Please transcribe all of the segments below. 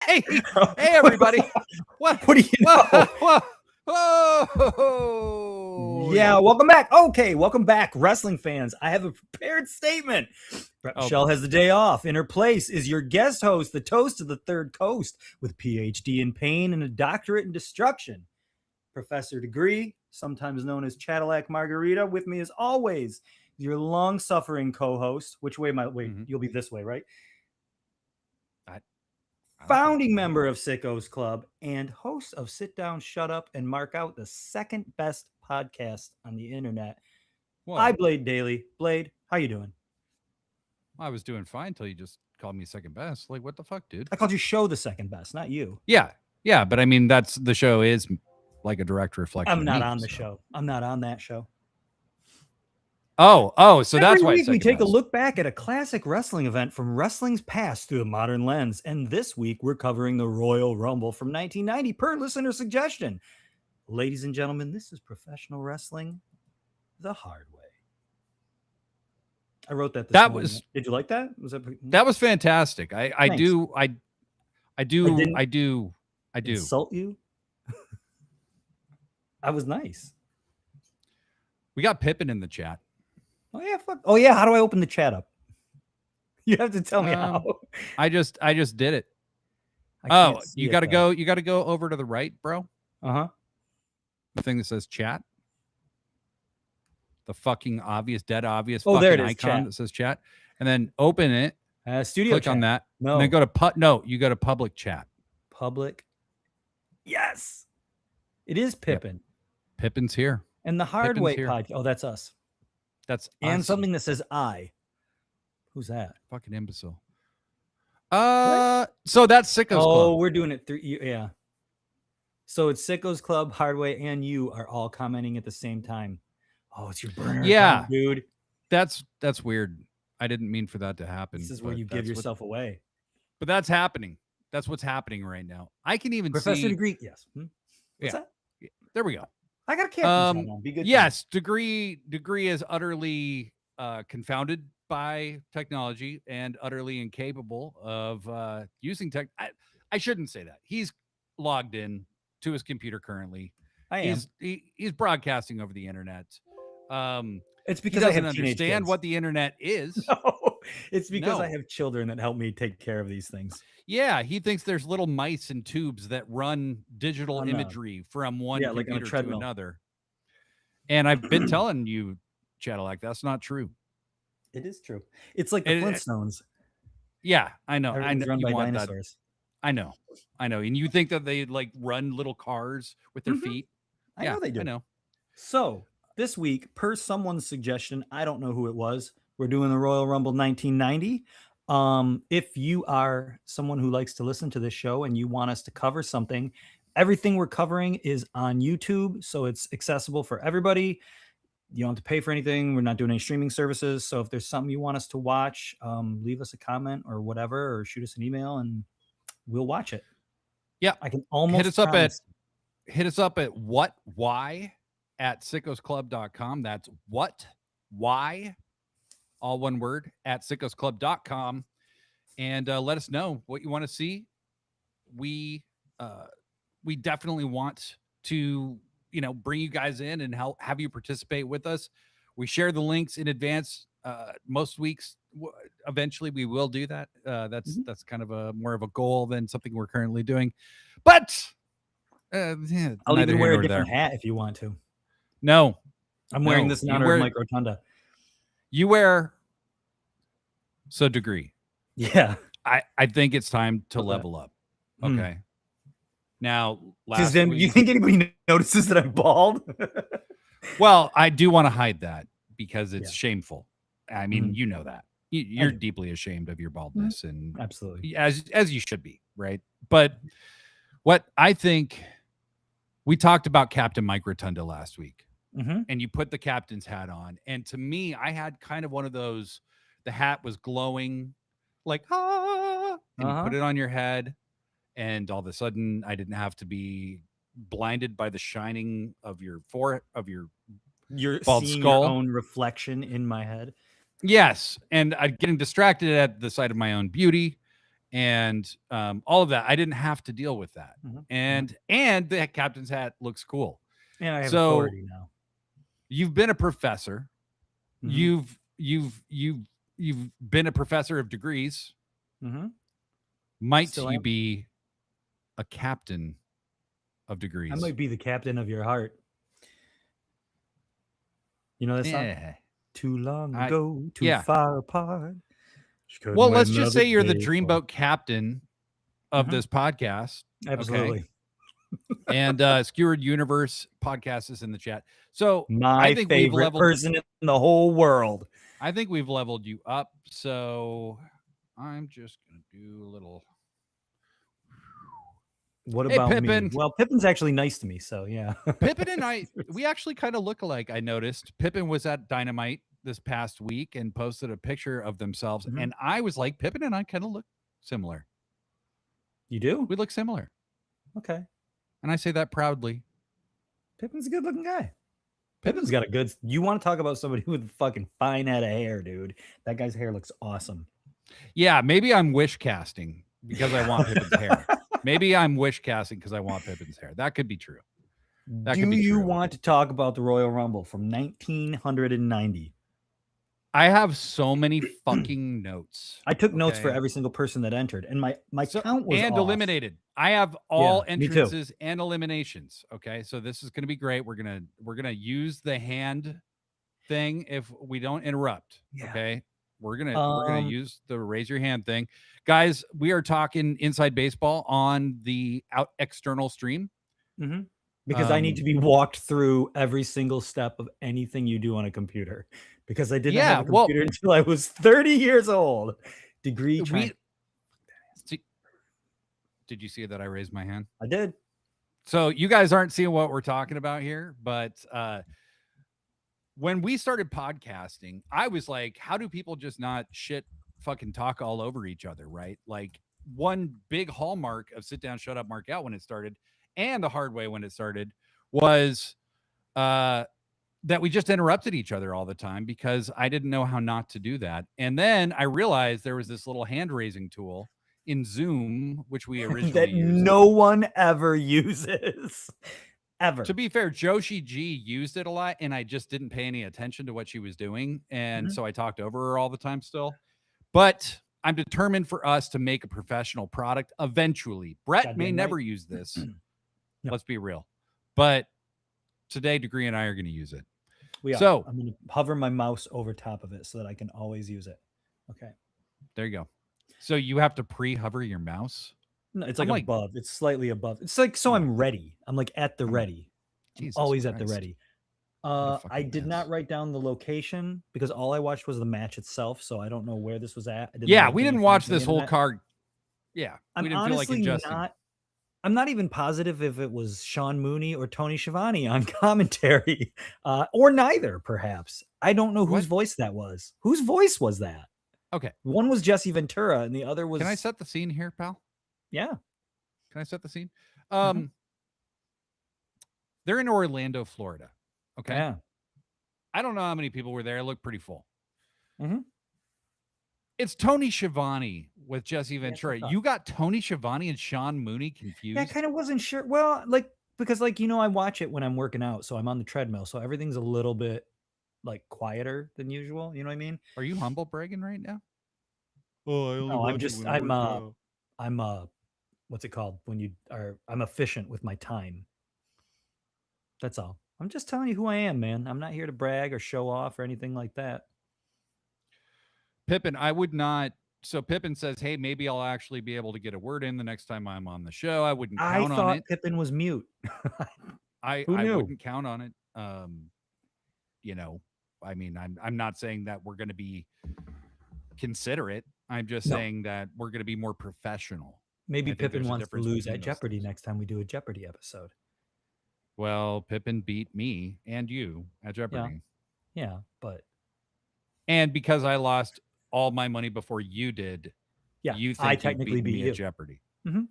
Hey, everybody. What do you know? Whoa. Yeah, welcome back. Okay, welcome back, wrestling fans. I have a prepared statement. Michelle has the day off. In her place is your guest host, the toast of the Third Coast, with PhD in pain and a doctorate in destruction, Professor Degree, sometimes known as Cadillac Margarita. With me as always, your long-suffering co-host. Which way? You'll be this way, right? Founding member of Sickos Club and host of Sit Down, Shut Up, and Mark Out, the second best podcast on the internet. Whoa. I Blade Daily. Blade, how you doing? I was doing fine until you just called me second best. Like, what the fuck, dude? I called you show the second best, not you. Yeah, but I mean, that's the show is like a direct reflection. I'm not on the show. I'm not on that show. So that's why we take a look back at a classic wrestling event from wrestling's past through a modern lens. And this week we're covering the Royal Rumble from 1990 per listener suggestion. Ladies and gentlemen, this is professional wrestling the hard way. I wrote that this morning. Did you like that? That was fantastic. I do insult you. I was nice. We got Pippin in the chat. Oh yeah, fuck. Oh yeah, how do I open the chat up? You have to tell me how. I just did it. You got to go. You got to go over to the right, bro. The thing that says chat. The fucking dead obvious fucking icon chat. That says chat, and then open it. Studio. Click chat. on that. No. And then go to No, you go to public chat. Public. Yes. It is Pippin. Yep. Pippin's here. And the Hard Way podcast. Oh, that's us. That's and us. Something that says I. Who's that? Fucking imbecile. So that's Sickos Club. Oh, we're doing it through. Yeah. So it's Sickos Club, Hardway, and you are all commenting at the same time. Oh, it's your burner. Yeah, account, dude. That's weird. I didn't mean for that to happen. This is where you give yourself away. But that's happening. That's what's happening right now. I can even Professor see. Degree. Yes. What's that? There we go. I got a captain's hat on. Be good. Yes, Degree is utterly confounded by technology and utterly incapable of using tech. I shouldn't say that. He's logged in to his computer currently. He's broadcasting over the internet. It's because he I doesn't understand what the internet is. No, it's because I have children that help me take care of these things. Yeah, he thinks there's little mice and tubes that run digital imagery from one computer to another. And I've been telling you, Cadillac, that's not true. It is true. It's like the Flintstones. Yeah, I know. I know. Run by dinosaurs. I know. And you think that they like run little cars with their feet? I know they do. I know. So this week, per someone's suggestion, I don't know who it was, we're doing the Royal Rumble 1990. If you are someone who likes to listen to this show and you want us to cover something, everything we're covering is on YouTube, so it's accessible for everybody. You don't have to pay for anything. We're not doing any streaming services. So if there's something you want us to watch, leave us a comment or whatever, or shoot us an email and we'll watch it. Yeah. I can almost hit us up at why at sickosclub.com. That's why, all one word, at sickosclub.com. And let us know what you want to see. We definitely want to, bring you guys in and have you participate with us. We share the links in advance. Most weeks, eventually we will do that. That's kind of more of a goal than something we're currently doing. But I'll even wear a different hat if you want to. No, I'm wearing this in honor of Mike Rotunda. You wear Degree. Yeah, I think it's time to level up. Okay. Now, because then you think anybody notices that I'm bald? Well, I do want to hide that because it's shameful. I mean, you know that you're deeply ashamed of your baldness, and absolutely as you should be, right? But what I think, we talked about Captain Mike Rotunda last week, and you put the captain's hat on, and to me, I had kind of one of those. The hat was glowing, like and you put it on your head. And all of a sudden, I didn't have to be blinded by the shining of your bald skull. Your own reflection in my head. Yes, and I'm getting distracted at the sight of my own beauty, and all of that. I didn't have to deal with that. Mhm. And the captain's hat looks cool. And I have So authority now. you've been a professor. Mhm. You've been a professor of degrees. Mhm. Might Still you am. be a captain of I degrees? might be the captain of your heart. You know that song? Yeah. Too long I ago, too yeah. far apart. Just couldn't Well, wait let's just another say you're the day for. dreamboat captain of Mhm. this podcast. Okay. Absolutely. And Skewered Universe podcast is in the chat. So I My think we've favorite leveled person in the whole world. I think we've leveled you up. So I'm just gonna do a little. What Hey about me? Pippin. Well, Pippin's actually nice to me, so yeah. Pippin and I, we actually kind of look alike. I noticed Pippin was at Dynamite this past week and posted a picture of themselves, Mhm. and I was like, Pippin and I kind of look similar. You do? We look similar, Okay. and I say that proudly. Pippin's a good looking guy. Pippin's Pippin's got a good. You want to talk about somebody with a fucking fine head of hair, dude? That guy's hair looks awesome. Yeah, maybe I'm wish casting because I want Pippin's hair. Maybe I'm wish casting because I want Pippin's hair. That could be true. That Do could be you true. want to talk about the Royal Rumble from 1990? I have so many fucking notes. I took notes for Okay. every single person that entered, and my So count was and off. eliminated. I have all Yeah, me too. entrances and eliminations. Okay. So this is gonna be great. We're gonna use the hand thing if we don't interrupt. Yeah. Okay. We're gonna Um, use the raise your hand thing. Guys, we are talking inside baseball on the external stream. mhm. Because I need to be walked through every single step of anything you do on a computer. Because I did not have Yeah, a well, computer until I was 30 years old. Degree we trying. see, did you see that I raised my hand? I did. So you guys aren't seeing what we're talking about here, but when we started podcasting, I was like, how do people just not shit fucking talk all over each other, right? Like one big hallmark of Sit Down, Shut Up, Mark Out when it started, and the hard way when it started, was that we just interrupted each other all the time because I didn't know how not to do that. And then I realized there was this little hand raising tool in Zoom, which we originally That used. no one ever uses. Ever. To be fair, Joshi G used it a lot, and I just didn't pay any attention to what she was doing. And so I talked over her all the time still. But I'm determined for us to make a professional product eventually. Brett may Goddamn never right. use this. No. Let's be real. But today, Degree and I are going to use it. We are. So I'm going to hover my mouse over top of it so that I can always use it. Okay. there you go. So you have to pre-hover your mouse. No, it's I'm like above. It's slightly above. It's like so I'm ready. I'm like at the ready. I'm Jesus always at the Christ. ready. What a I fucking did mess. not write down the location because all I watched was the match itself, so I don't know where this was at. I didn't Yeah, write we down didn't watch anything this in whole that. card. Yeah, we I'm didn't feel like honestly ingesting. not. I'm not even positive if it was Sean Mooney or Tony Schiavone on commentary, or neither. Perhaps I don't know whose What? voice that was. Whose voice was that? Okay. One was Jesse Ventura, and the other was. Can I set the scene here, pal? Yeah. Can I set the scene? Mhm. They're in Orlando, Florida. Okay. Yeah. I don't know how many people were there. It looked pretty full. Mhm. It's Tony Schiavone with Jesse Ventura. thought. You got Tony Schiavone and Sean Mooney confused. Yeah, I kind of wasn't sure. Well, like because like I watch it when I'm working out, so I'm on the treadmill, so everything's a little bit like quieter than usual. You know what I mean? Are you humble bragging right now? Oh, I only No, I'm watch it just when I work out. I'm what's it called when you are? I'm efficient with my time. That's all. I'm just telling you who I am, man. I'm not here to brag or show off or anything like that. Pippin, I would not. So Pippin says, "Hey, maybe I'll actually be able to get a word in the next time I'm on the show." I wouldn't I count on thought it. Pippin was mute. Who I knew? wouldn't count on it. I mean, I'm not saying that we're going to be considerate. I'm just No. saying that we're going to be more professional. Maybe I think Pippin there's a wants to difference lose between at those Jeopardy things. next time we do a Jeopardy episode. Well, Pippin beat me and you at Jeopardy. Yeah, but And because I lost all my money before you did, yeah, you I think you've technically beaten beat me you. at Jeopardy. Mhm.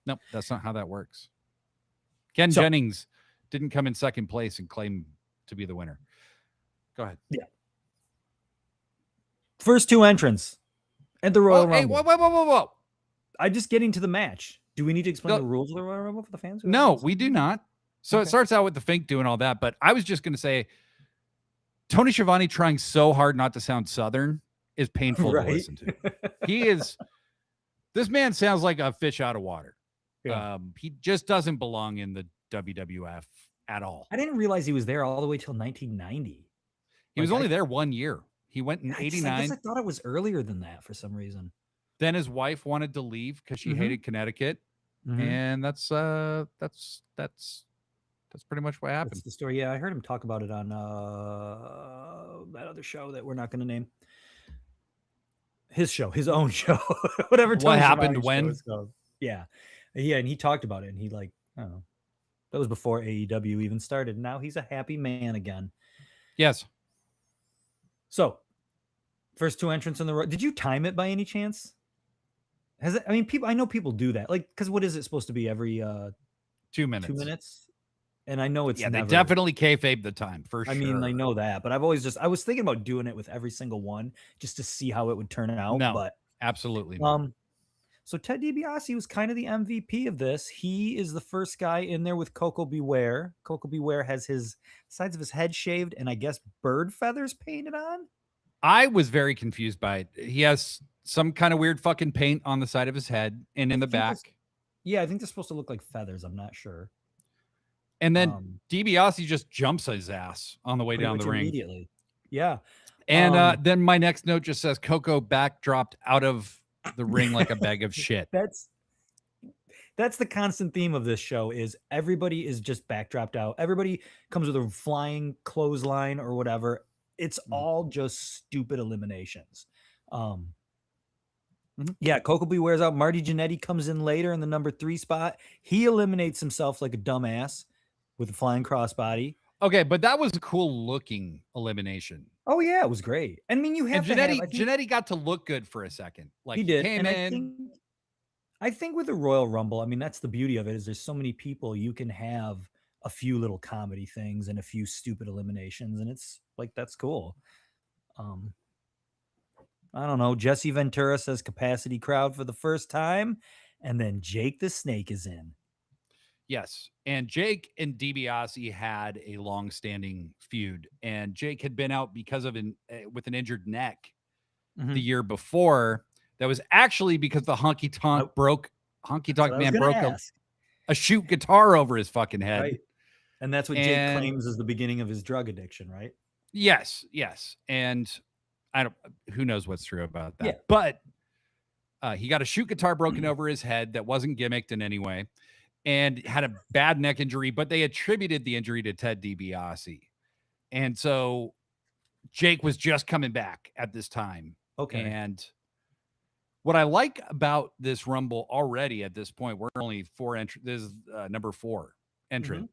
Nope, that's not how that works. Ken So- Jennings didn't come in second place and claim to be the winner. Go ahead. Yeah. First two entrants at the Royal Hey, Rumble. whoa. I just getting to the match. Do we need to explain So- the rules of the Royal Rumble for the fans? Who No, haven't we listened? do not. So it Okay. starts out with the Fink doing all that, but I was just going to say Tony Schiavone trying so hard not to sound Southern is painful to Right. listen to. This man sounds like a fish out of water. Yeah. He just doesn't belong in the WWF at all. I didn't realize he was there all the way till 1990. He was Like, only there 1 year. He went in I guess '89. I thought it was earlier than that for some reason. Then his wife wanted to leave because she Mhm. hated Connecticut, Mhm. and that's pretty much what happened. That's the story. Yeah, I heard him talk about it on that other show that we're not going to name. His show, his own show, whatever. What Tony happened Schiavone's when? show is called. Yeah, yeah, and he talked about it, and he like, I don't know, that was before AEW even started. Now he's a happy man again. Yes. So, first two entrants in the row. Did you time it by any chance? Has it? I mean, people. I know people do that. Like, because what is it supposed to be every 2 minutes. 2 minutes? And I know it's Yeah, never, they definitely kayfabe the time for sure. I mean, I know that, but I was thinking about doing it with every single one just to see how it would turn out. No, But absolutely not. so Ted DiBiase was kind of the MVP of this. He is the first guy in there with Coco Beware. Coco Beware has his sides of his head shaved and I guess bird feathers painted on. I was very confused by it. He has some kind of weird fucking paint on the side of his head and in the back. Yeah, I think they're supposed to look like feathers. I'm not sure. And then DiBiase just jumps his ass on the way down the ring immediately. Yeah. And then my next note just says Coco backdropped out of the ring like a bag of shit. That's the constant theme of this show is everybody is just backdropped out. Everybody comes with a flying clothesline or whatever. It's all just stupid eliminations. Yeah, Coco wears out. Marty Jannetty comes in later in the number 3 spot. He eliminates himself like a dumbass with a flying crossbody. Okay, but that was a cool looking elimination. Oh yeah, it was great. I mean, you have Jannetty got to look good for a second. Like he did. Came and in. I think with the Royal Rumble, I mean, that's the beauty of it is there's so many people you can have a few little comedy things and a few stupid eliminations, and it's like that's cool. I don't know. Jesse Ventura says capacity crowd for the first time, and then Jake the Snake is in. Yes, and Jake and DiBiase had a long-standing feud, and Jake had been out because of with an injured neck the year before. That was actually because the honky tonk man broke a shoot guitar over his fucking head. Right. And that's what Jake claims is the beginning of his drug addiction, right? Yes. And who knows what's true about that. Yeah. But he got a shoot guitar broken over his head that wasn't gimmicked in any way and had a bad neck injury, but they attributed the injury to Ted DiBiase. And so Jake was just coming back at this time. Okay. And what I like about this Rumble already at this point, we're only 4 entries. This is number 4 entrant.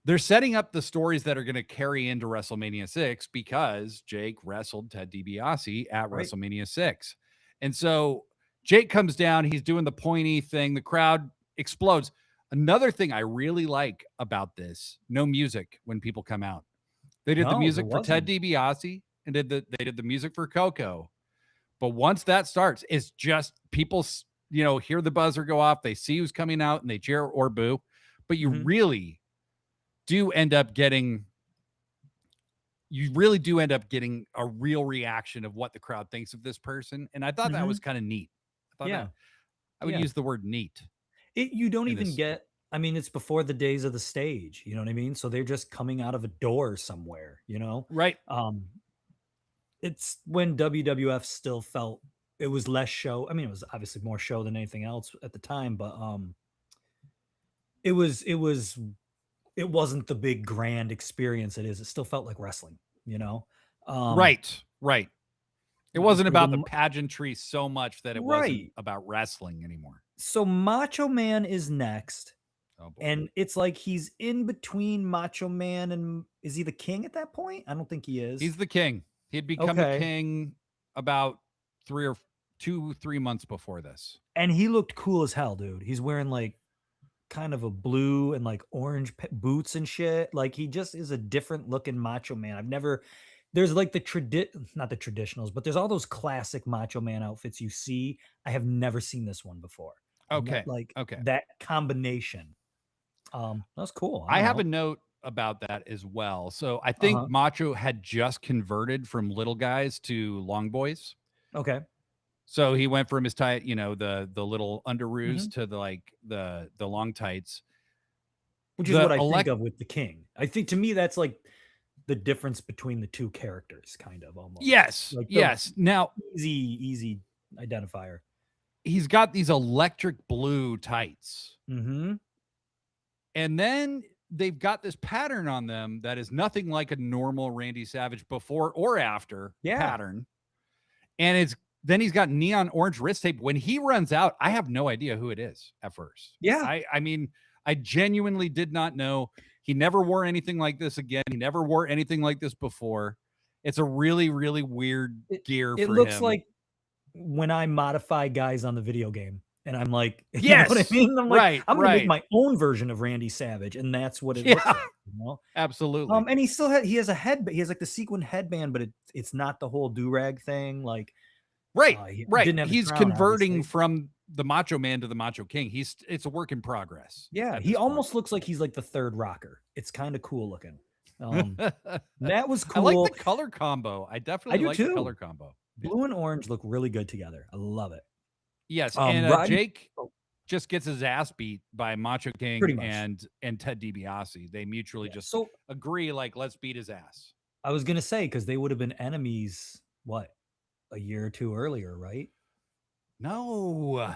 They're setting up the stories that are going to carry into WrestleMania 6 because Jake wrestled Ted DiBiase at WrestleMania 6. And so Jake comes down. He's doing the pointy thing. The crowd explodes. Another thing I really like about this, no music when people come out. They did the music for Ted DiBiase and they did the music for Coco. But once that starts, it's just people, hear the buzzer go off. They see who's coming out and they cheer or boo. But you really do end up getting a real reaction of what the crowd thinks of this person. And I thought that was kind of neat. I would use the word neat. You don't even get, I mean, it's before the days of the stage, you know what I mean? So they're just coming out of a door somewhere, Right. It's when WWF still felt it was less show. I mean, it was obviously more show than anything else at the time, but it wasn't the big grand experience it is. It still felt like wrestling, Right. It wasn't about the pageantry so much that it wasn't about wrestling anymore. So Macho Man is next. Oh, boy. And it's like he's in between Macho Man and is he the king at that point? I don't think he is. He's the king. He'd become the king about 3 months before this. And he looked cool as hell, dude. He's wearing like kind of a blue and like orange boots and shit. Like he just is a different looking Macho Man. I've never there's like not the traditionals, but there's all those classic Macho Man outfits you see. I have never seen this one before. Okay. Like Okay. that combination. That's cool. I I have a don't note about that as well. So I know. think Macho had just converted from little guys to long boys. Okay. So he went from his tight, the little underoos Mhm. to the long tights. Which is The what I think elect of with the King. I think to me that's like the difference between the two characters, kind of almost Yes, like the yes. Now easy identifier. he's got these electric blue tights. Mm-hmm. And then they've got this pattern on them that is nothing like a normal Randy Savage before or after Yeah. pattern. And then he's got neon orange wrist tape. When he runs out, I have no idea who it is at first. Yeah. I mean, I genuinely did not know. He never wore anything like this again. He never wore anything like this before. It's a really, really weird gear It for looks him. like when I modify guys on the video game and I'm like, you know Yes, what I mean? I'm like, right, I'm gonna make right. my own version of Randy Savage, and that's what it Yeah, looks like, you know? absolutely. And he has a head, he has like the sequin headband, but it's not the whole do-rag thing. Like Right, he right. didn't have the He's crown, converting obviously. from the Macho Man to the Macho King. It's a work in progress. Yeah, at he this point. almost looks like he's like the third rocker. It's kind of cool looking. That was I like the cool. color combo. I I definitely do like the color too. combo. Blue and orange look really good together. I love it. Yes, and Roddy, Jake just gets his ass beat by Macho King pretty much. and Ted DiBiase. They mutually Yeah. just So agree, like, let's beat his ass. I was gonna say because they would have been enemies. What, a year or two earlier, right? No,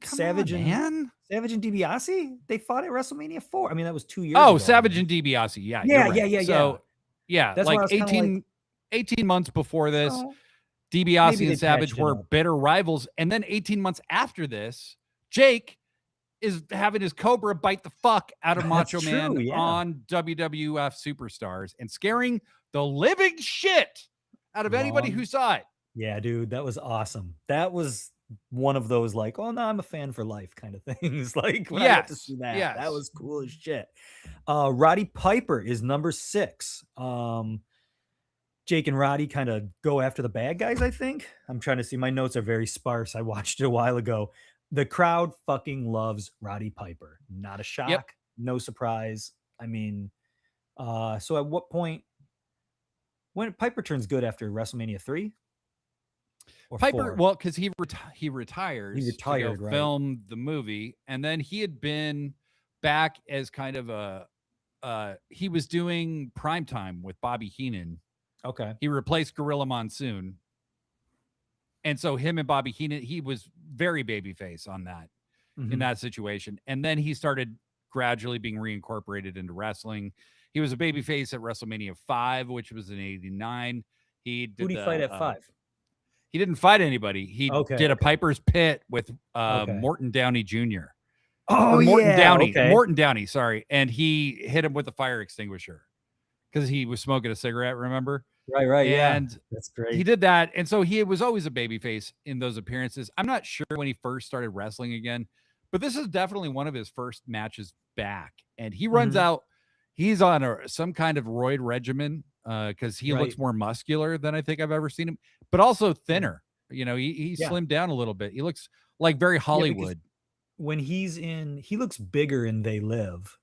come Savage on, and man. Savage and DiBiase, they fought at WrestleMania 4. I mean, that was 2 years Oh, ago. Savage and DiBiase. Yeah, Yeah, you're right. yeah. So, yeah, That's why like I was kind of like, 18 months before this, oh, maybe DiBiase they and Savage patched it were up. bitter rivals. And then 18 months after this, Jake is having his Cobra bite the fuck out of Macho That's Man true, yeah. on WWF Superstars and scaring the living shit out of anybody who saw it. Yeah, dude, that was awesome. That was one of those like, oh no, I'm a fan for life kind of things. Like when I got to Yes, see that, yes. that was cool as shit. Roddy Piper is number 6. Jake and Roddy kind of go after the bad guys, I think. I'm trying to see. My notes are very sparse. I watched it a while ago. The crowd fucking loves Roddy Piper. Not a shock, Yep. no surprise. I mean, so at what point when Piper turns good after WrestleMania 3? Or Piper, 4? well, because he retires He retired, to go right. film the movie, and then he had been back as kind of he was doing primetime with Bobby Heenan. Okay. He replaced Gorilla Monsoon. And so him and Bobby Heenan, he was very babyface on that, in that situation. And then he started gradually being reincorporated into wrestling. He was a babyface at WrestleMania 5, which was in 89. He did Who did he fight at 5? He didn't fight anybody. He did a Piper's Pit with Morton Downey Jr. Oh, Morton yeah. Downey. Okay. Morton Downey, sorry. And he hit him with a fire extinguisher because he was smoking a cigarette, remember? Right. And yeah. That's great. he did that. And so he was always a babyface in those appearances. I'm not sure when he first started wrestling again, but this is definitely one of his first matches back. And he runs out. He's on some kind of roid regimen because he looks more muscular than I think I've ever seen him, but also thinner. You know, he slimmed down a little bit. He looks like very Hollywood. When he's in, he looks bigger in They Live.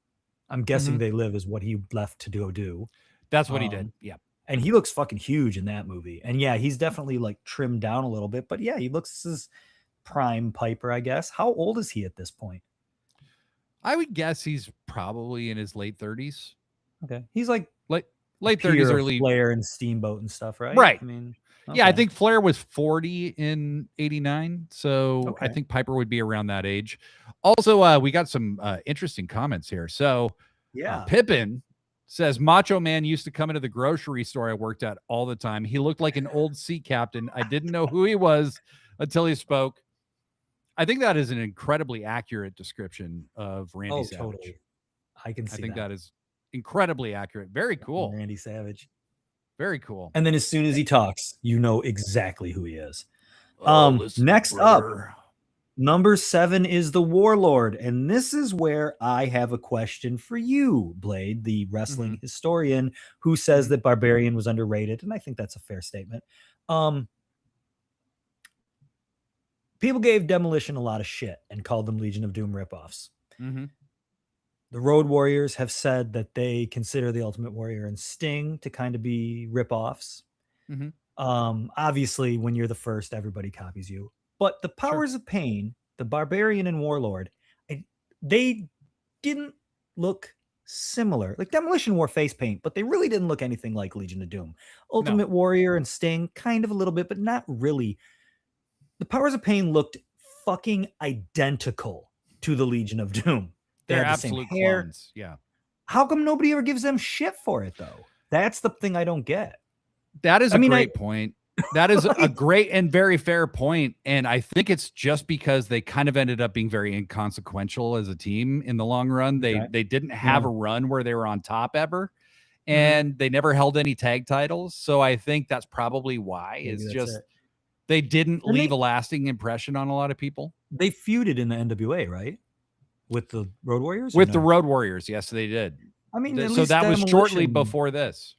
I'm guessing They Live is what he left to do. That's what he did. Yeah. And he looks fucking huge in that movie. And yeah, he's definitely like trimmed down a little bit, but yeah, he looks his prime Piper, I guess. How old is he at this point? I would guess he's probably in his late 30s. Okay. He's like late 30s, early Flair and Steamboat and stuff, right? Right. I mean, yeah, I think Flair was 40 in 89. So I think Piper would be around that age. Also, we got some interesting comments here. So Pippin says Macho Man used to come into the grocery store I worked at all the time. He looked like an old sea captain. I didn't know who he was until he spoke. I think that is an incredibly accurate description of Randy Savage. Totally. I can see I think that is incredibly accurate. Very cool. Randy Savage. Very cool. And then as soon as he talks, you know exactly who he is. Listen, Next brother. up, Number 7 is the Warlord. And this is where I have a question for you, Blade, the wrestling Mhm. historian who says Mhm. that Barbarian was underrated. And I think that's a fair statement. Um, People gave Demolition a lot of shit and called them Legion of Doom ripoffs. Mhm. The Road Warriors have said that they consider the Ultimate Warrior and Sting to kind of be ripoffs. Mhm. Obviously, when you're the first, everybody copies you. But the Sure. Powers of Pain, the Barbarian and Warlord, they didn't look similar. Like Demolition wore face paint, but they really didn't look anything like Legion of Doom. No. Ultimate Warrior and Sting, kind of a little bit, but not really. The Powers of Pain looked fucking identical to the Legion of Doom. They They're had the same absolute hair. clones. Yeah. How come nobody ever gives them shit for it though? That's the thing I don't get. That is I a mean, great point. That is a like, great and very fair point. And I think it's just because they kind of ended up being very inconsequential as a team in the long run. okay. They didn't have Yeah. a run where they were on top ever, Mhm. and they never held any tag titles. So I think that's probably why. Maybe It's that's just it. they didn't And leave a lasting impression on a lot of people. they feuded in the NWA, right? With the Road Warriors or With the no? Road Warriors, yes, they did. I mean, at So least that was shortly Demolition. before this.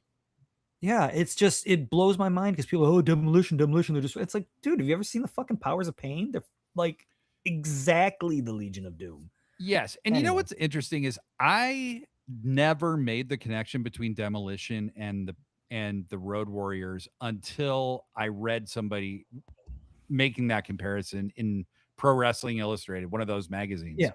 Yeah, it's just it blows my mind because people, oh, Demolition. They're just it's like, dude, have you ever seen the fucking Powers of Pain? They're like exactly the Legion of Doom. Yes. And you know Anyway, what's interesting is I never made the connection between Demolition and the Road Warriors until I read somebody making that comparison in Pro Wrestling Illustrated, one of those magazines. yeah.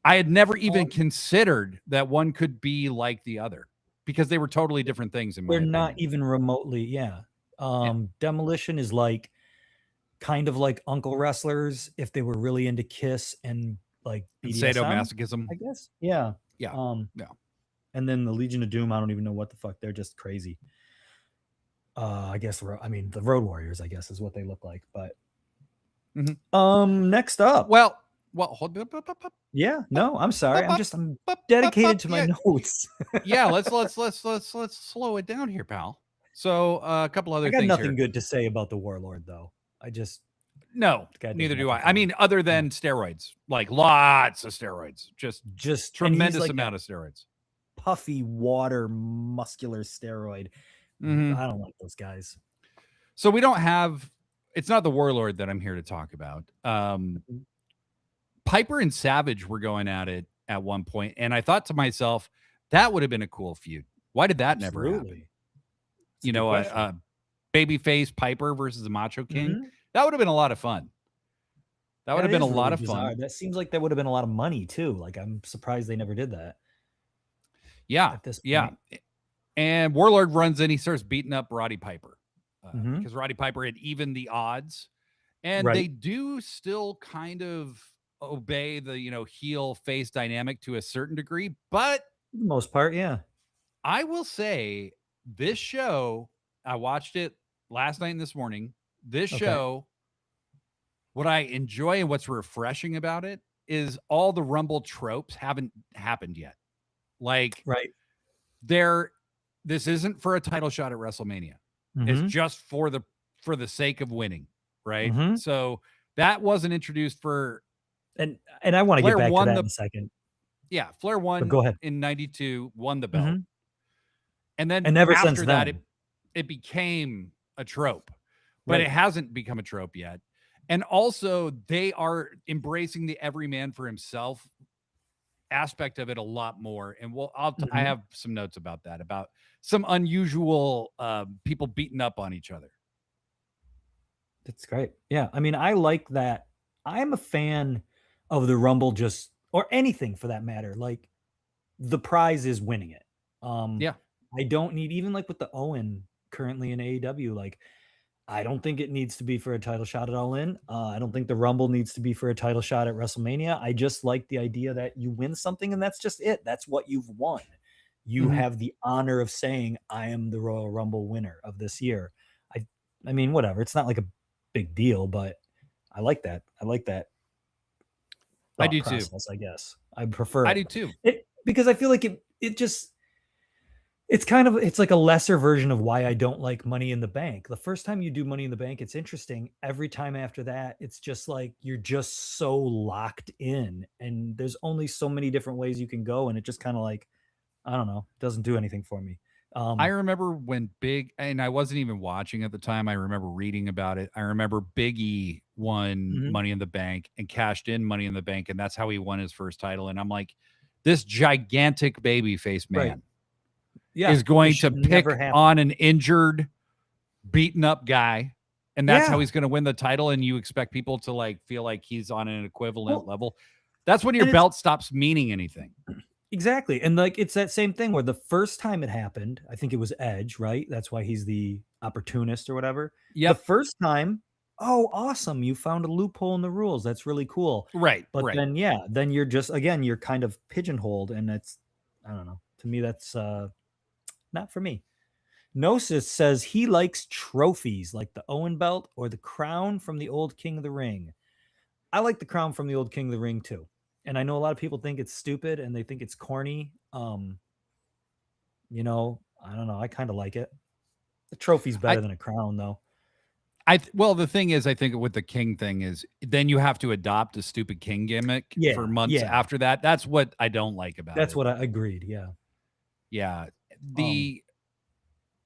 I had never even Um, considered that one could be like the other because they were totally different things in my they're not opinion. even remotely, yeah. Yeah. Demolition is like kind of like Uncle Wrestlers if they were really into Kiss and like And BDSM, sadomasochism. I guess. Yeah. Yeah. Um, Yeah. and then the Legion of Doom, I don't even know what the fuck. They're just crazy. I guess I mean the Road Warriors, I guess, is what they look like. But Mhm. next up. Well, hold up, Yeah, no, I'm sorry. I'm up. dedicated to my Yeah, notes. yeah, let's slow it down here, pal. So a couple I other got things nothing here. good to say about the Warlord though. I just No, the guy does neither do nothing I. for I me. mean, other Yeah. than steroids, like lots of steroids, just And he's tremendous like a amount of steroids. puffy water muscular steroid. Hmm. I don't like those guys. So we don't have. It's not the Warlord that I'm here to talk about. Piper and Savage were going at it at one point, and I thought to myself, that would have been a cool feud. Why did that never happen? Absolutely. It's a You good know, question. a babyface Piper versus the Macho King. Mhm. That would have been a lot of fun. That would That have been a is lot really of fun. bizarre. That seems like that would have been a lot of money too. Like I'm surprised they never did that Yeah, at this yeah. point. And Warlord runs in, he starts beating up Roddy Piper Mhm. because Roddy Piper had evened the odds. And they Right. do still kind of obey the, heel face dynamic to a certain degree. But For the most part, yeah. I will say this show, I watched it last night and this morning. This Okay. show, what I enjoy and what's refreshing about it is all the Rumble tropes haven't happened yet. Like, Right. there, this isn't for a title shot at WrestleMania. It's Mhm. just for the sake of winning, right? Mhm. So that wasn't introduced for And I want to get Flair back to won that the in a second. Flair But won go ahead. in 92, won the belt. Mhm. And then And ever since after that then. it became a trope. But it Right. hasn't become a trope yet. And also they are embracing the every man for himself aspect of it a lot more. And I Mhm. have some notes about that, about some unusual people beating up on each other. That's great. Yeah. I mean, I like that. I'm a fan of the Rumble just or anything for that matter. Like the prize is winning it. Um Yeah. I don't need even like with the Owen currently in AEW, like I don't think it needs to be for a title shot at All In. I don't think the Rumble needs to be for a title shot at WrestleMania. I just like the idea that you win something and that's just it. That's what you've won. You Mhm. have the honor of saying, I am the Royal Rumble winner of this year. I I mean, whatever. It's not like a big deal, but I like that. I like that I thought do too. process, I guess. I prefer I it. do too. It because I feel like it just it's like a lesser version of why I don't like Money in the Bank. The first time you do Money in the Bank, it's interesting. Every time after that, it's just like you're just so locked in, and there's only so many different ways you can go, and it just kind of like, I don't know, doesn't do anything for me. I Um, remember when and I wasn't even watching at the time. I remember reading about it. I remember Big E won mhm, Money in the Bank and cashed in Money in the Bank, and that's how he won his first title. And I'm like, this gigantic baby face right. man Yeah, is it going to should never pick happen. on an injured, beaten up guy, and that's how Yeah. he's going to win the title. And you expect people to like feel like he's on an equivalent Well, level. That's when your and it's belt stops meaning anything. exactly. And like it's that same thing where the first time it happened, I think it was Edge, right? That's why he's the opportunist or whatever. The Yep. first time, oh, awesome. You found a loophole in the rules. That's really cool. Right. But Right. then yeah, then you're just again, you're kind of pigeonholed and it's I don't know. To me that's not for me. Gnosis says he likes trophies like the Owen belt or the crown from the old King of the Ring. I like the crown from the old King of the Ring too. And I know a lot of people think it's stupid and they think it's corny. I don't know. I kind of like it. The trophy's I better than a crown, though. well, the thing is, I think with the king thing is then you have to adopt a stupid king gimmick for Yeah, months yeah. after that. That's what I don't like about That's it. what I agreed. Yeah. Yeah. Um, The,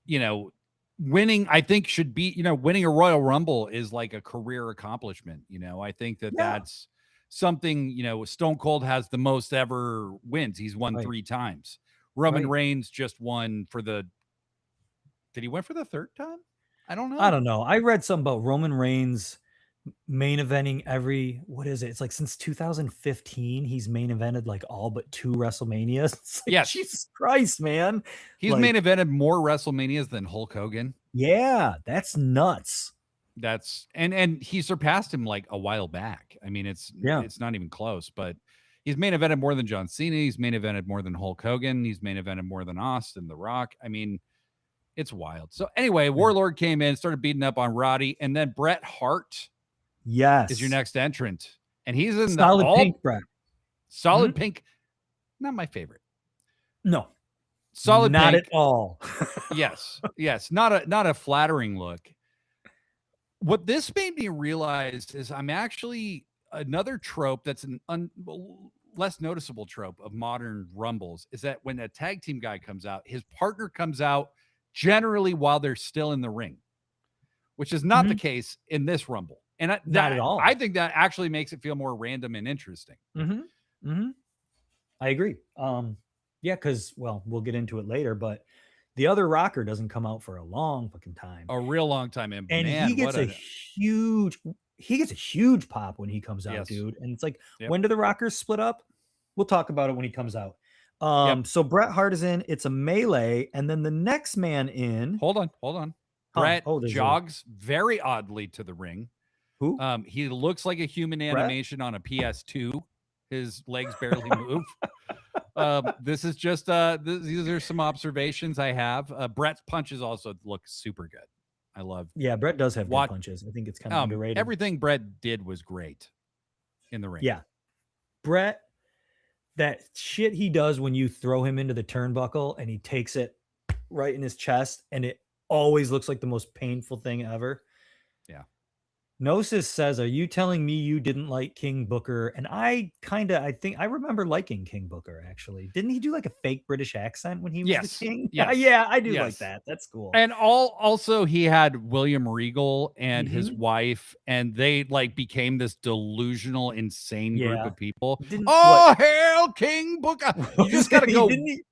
you know, winning, I think should be, winning a Royal Rumble is like a career accomplishment. I think that yeah. that's something, Stone Cold has the most ever wins. He's won Right. 3 times. Roman Right. Reigns just won did he win for the third time? I don't I know. don't know. I read something about Roman Reigns main eventing what is it? It's like since 2015, he's main evented like all but two WrestleManias. It's like, Yes. Jesus Christ, man. He's main Like, evented more WrestleManias than Hulk Hogan. yeah, that's nuts. That's and he surpassed him like a while back. I mean, it's Yeah. it's not even close, but he's main evented more than John Cena. He's main evented more than Hulk Hogan. He's main evented more than Austin, The Rock. I mean, it's wild. So anyway, Yeah. Warlord came in, started beating up on Roddy, and then Bret Hart is your Yes. next entrant, and he's in the Solid pink, all Brett. solid Mhm. pink. Not my favorite. No, Solid not at pink. all. Yes, yes. Not a flattering look. What this made me realize is I'm actually another trope that's less noticeable trope of modern rumbles is that when a tag team guy comes out, his partner comes out generally while they're still in the ring, which is not the Mhm. case in this rumble. And Not at I all. think that actually makes it feel more random and interesting. Mhm. Mhm. I agree. Yeah, because we'll get into it later, but the other rocker doesn't come out for a long fucking time, A real long time, and and man, what a he gets a huge pop when he comes out, yes, dude. And it's like, yep, when do the rockers split up? We'll talk about it when he comes out. yep. So Bret Hart is in. It's a melee, and then the next man in. Hold on. Huh? Brett Oh, there's a jogs very oddly to the ring. who? He looks like a human Bret? animation on a PS2. His legs barely move. This is just these are some observations I have. Brett's punches also look super good. I love Yeah, Bret does have good what punches. I think it's kind of underrated. everything Brett did was great in the ring. Yeah, Bret, that shit he does when you throw him into the turnbuckle and he takes it right in his chest, and it always looks like the most painful thing ever. Yeah. Gnosis says, "Are you telling me you didn't like King Booker?" And I think I remember liking King Booker actually. Didn't he do like a fake British accent when he was the Yes. king? Yeah, Yes. yeah, I do like Yes. that. That's cool. And also he had William Regal and his Mhm. wife, and they like became this delusional, insane group Yeah. of people. Didn't what Oh, hail King Booker. You was just got it? to He go didn't he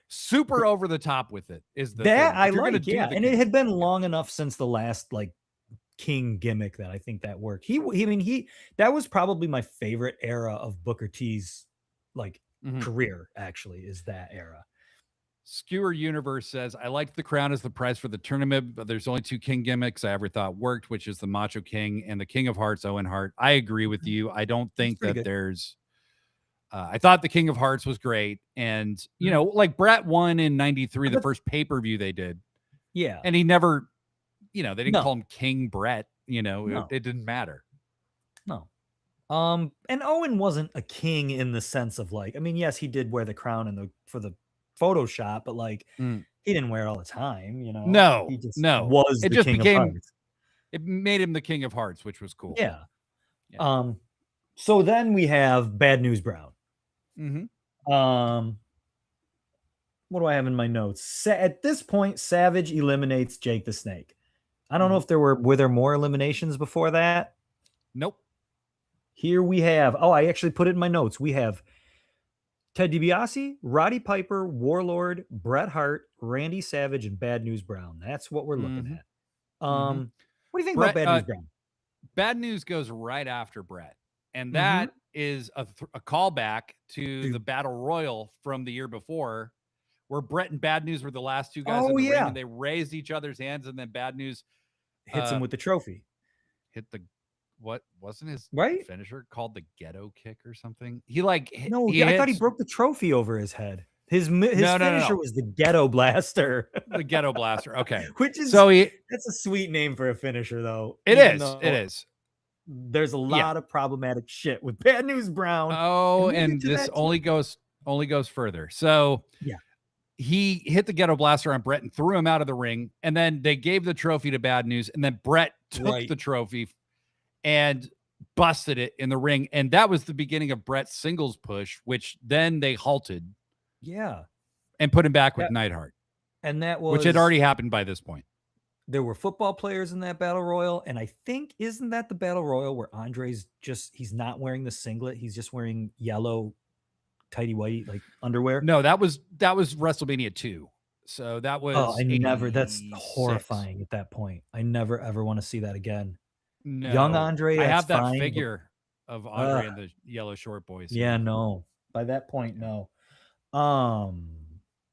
super over the top with it is the that thing. I If you're going to like, do yeah. the And it king. had been Yeah. long enough since the last like king gimmick that I think that worked. I mean, that was probably my favorite era of Booker T's like Mhm. career, actually, is that era. Skewer Universe says, I like the crown as the prize for the tournament, but there's only two king gimmicks I ever thought worked, which is the Macho King and the King of Hearts, Owen Hart. I agree with Mhm. you. I don't It's think pretty that good. there's I thought the King of Hearts was great. And, Mhm. like Brett won in 93, the But first pay per view they did. yeah, And he never, they didn't call no, him King Brett. no, It didn't matter. no. And Owen wasn't a king in the sense of like, I mean, yes, he did wear the crown for the Photoshop, but like Mm. he didn't wear it all the time, you know. No, He just no. was It the just king of became hearts. it made him the king of hearts, which was cool. Yeah. Yeah. So then we have Bad News Brown. Mhm. What do I have in my notes? At this point, Savage eliminates Jake the Snake. I don't know Mhm. if were there more eliminations before that. Nope. Here we have, I actually put it in my notes. We have Ted DiBiase, Roddy Piper, Warlord, Bret Hart, Randy Savage, and Bad News Brown. That's what we're looking Mhm. at. Mhm. What do you think about Brett Bad News Brown? Bad News goes right after Brett. And Mhm. that is a callback to the Dude. Battle Royal from the year before, where Brett and Bad News were the last two guys in Oh, the ring, yeah. and they raised each other's hands, and then Bad News Hits him with the trophy, hit the what wasn't his right? finisher called the ghetto kick or something? He like No, he I thought he hits broke the trophy over his head. His no finisher was the Ghetto Blaster, the ghetto blaster. Okay, which is so that's a sweet name for a finisher, though. it Even it though is there's a yeah. lot of problematic shit with Bad News Brown, Oh, and we'll get and to this that too. only goes further. So Yeah, he hit the ghetto blaster on Brett and threw him out of the ring. And then they gave the trophy to Bad News. And then Brett took right. the trophy and busted it in the ring. And that was the beginning of Brett's singles push, which then they halted Yeah, and put him back with that, Neidhart, and that which had was already happened by this point. there were football players in that battle royal, and I think isn't that the battle royal where Andre's he's not wearing the singlet, he's just wearing yellow tighty whitey like underwear. No, that was WrestleMania 2. So that Oh, was that's 86. horrifying at that point. I never ever want to see that again. Young No, Andre, I that's have that fine, but figure of Andre and the yellow short boys yeah, here. no. By that point, Yeah. no.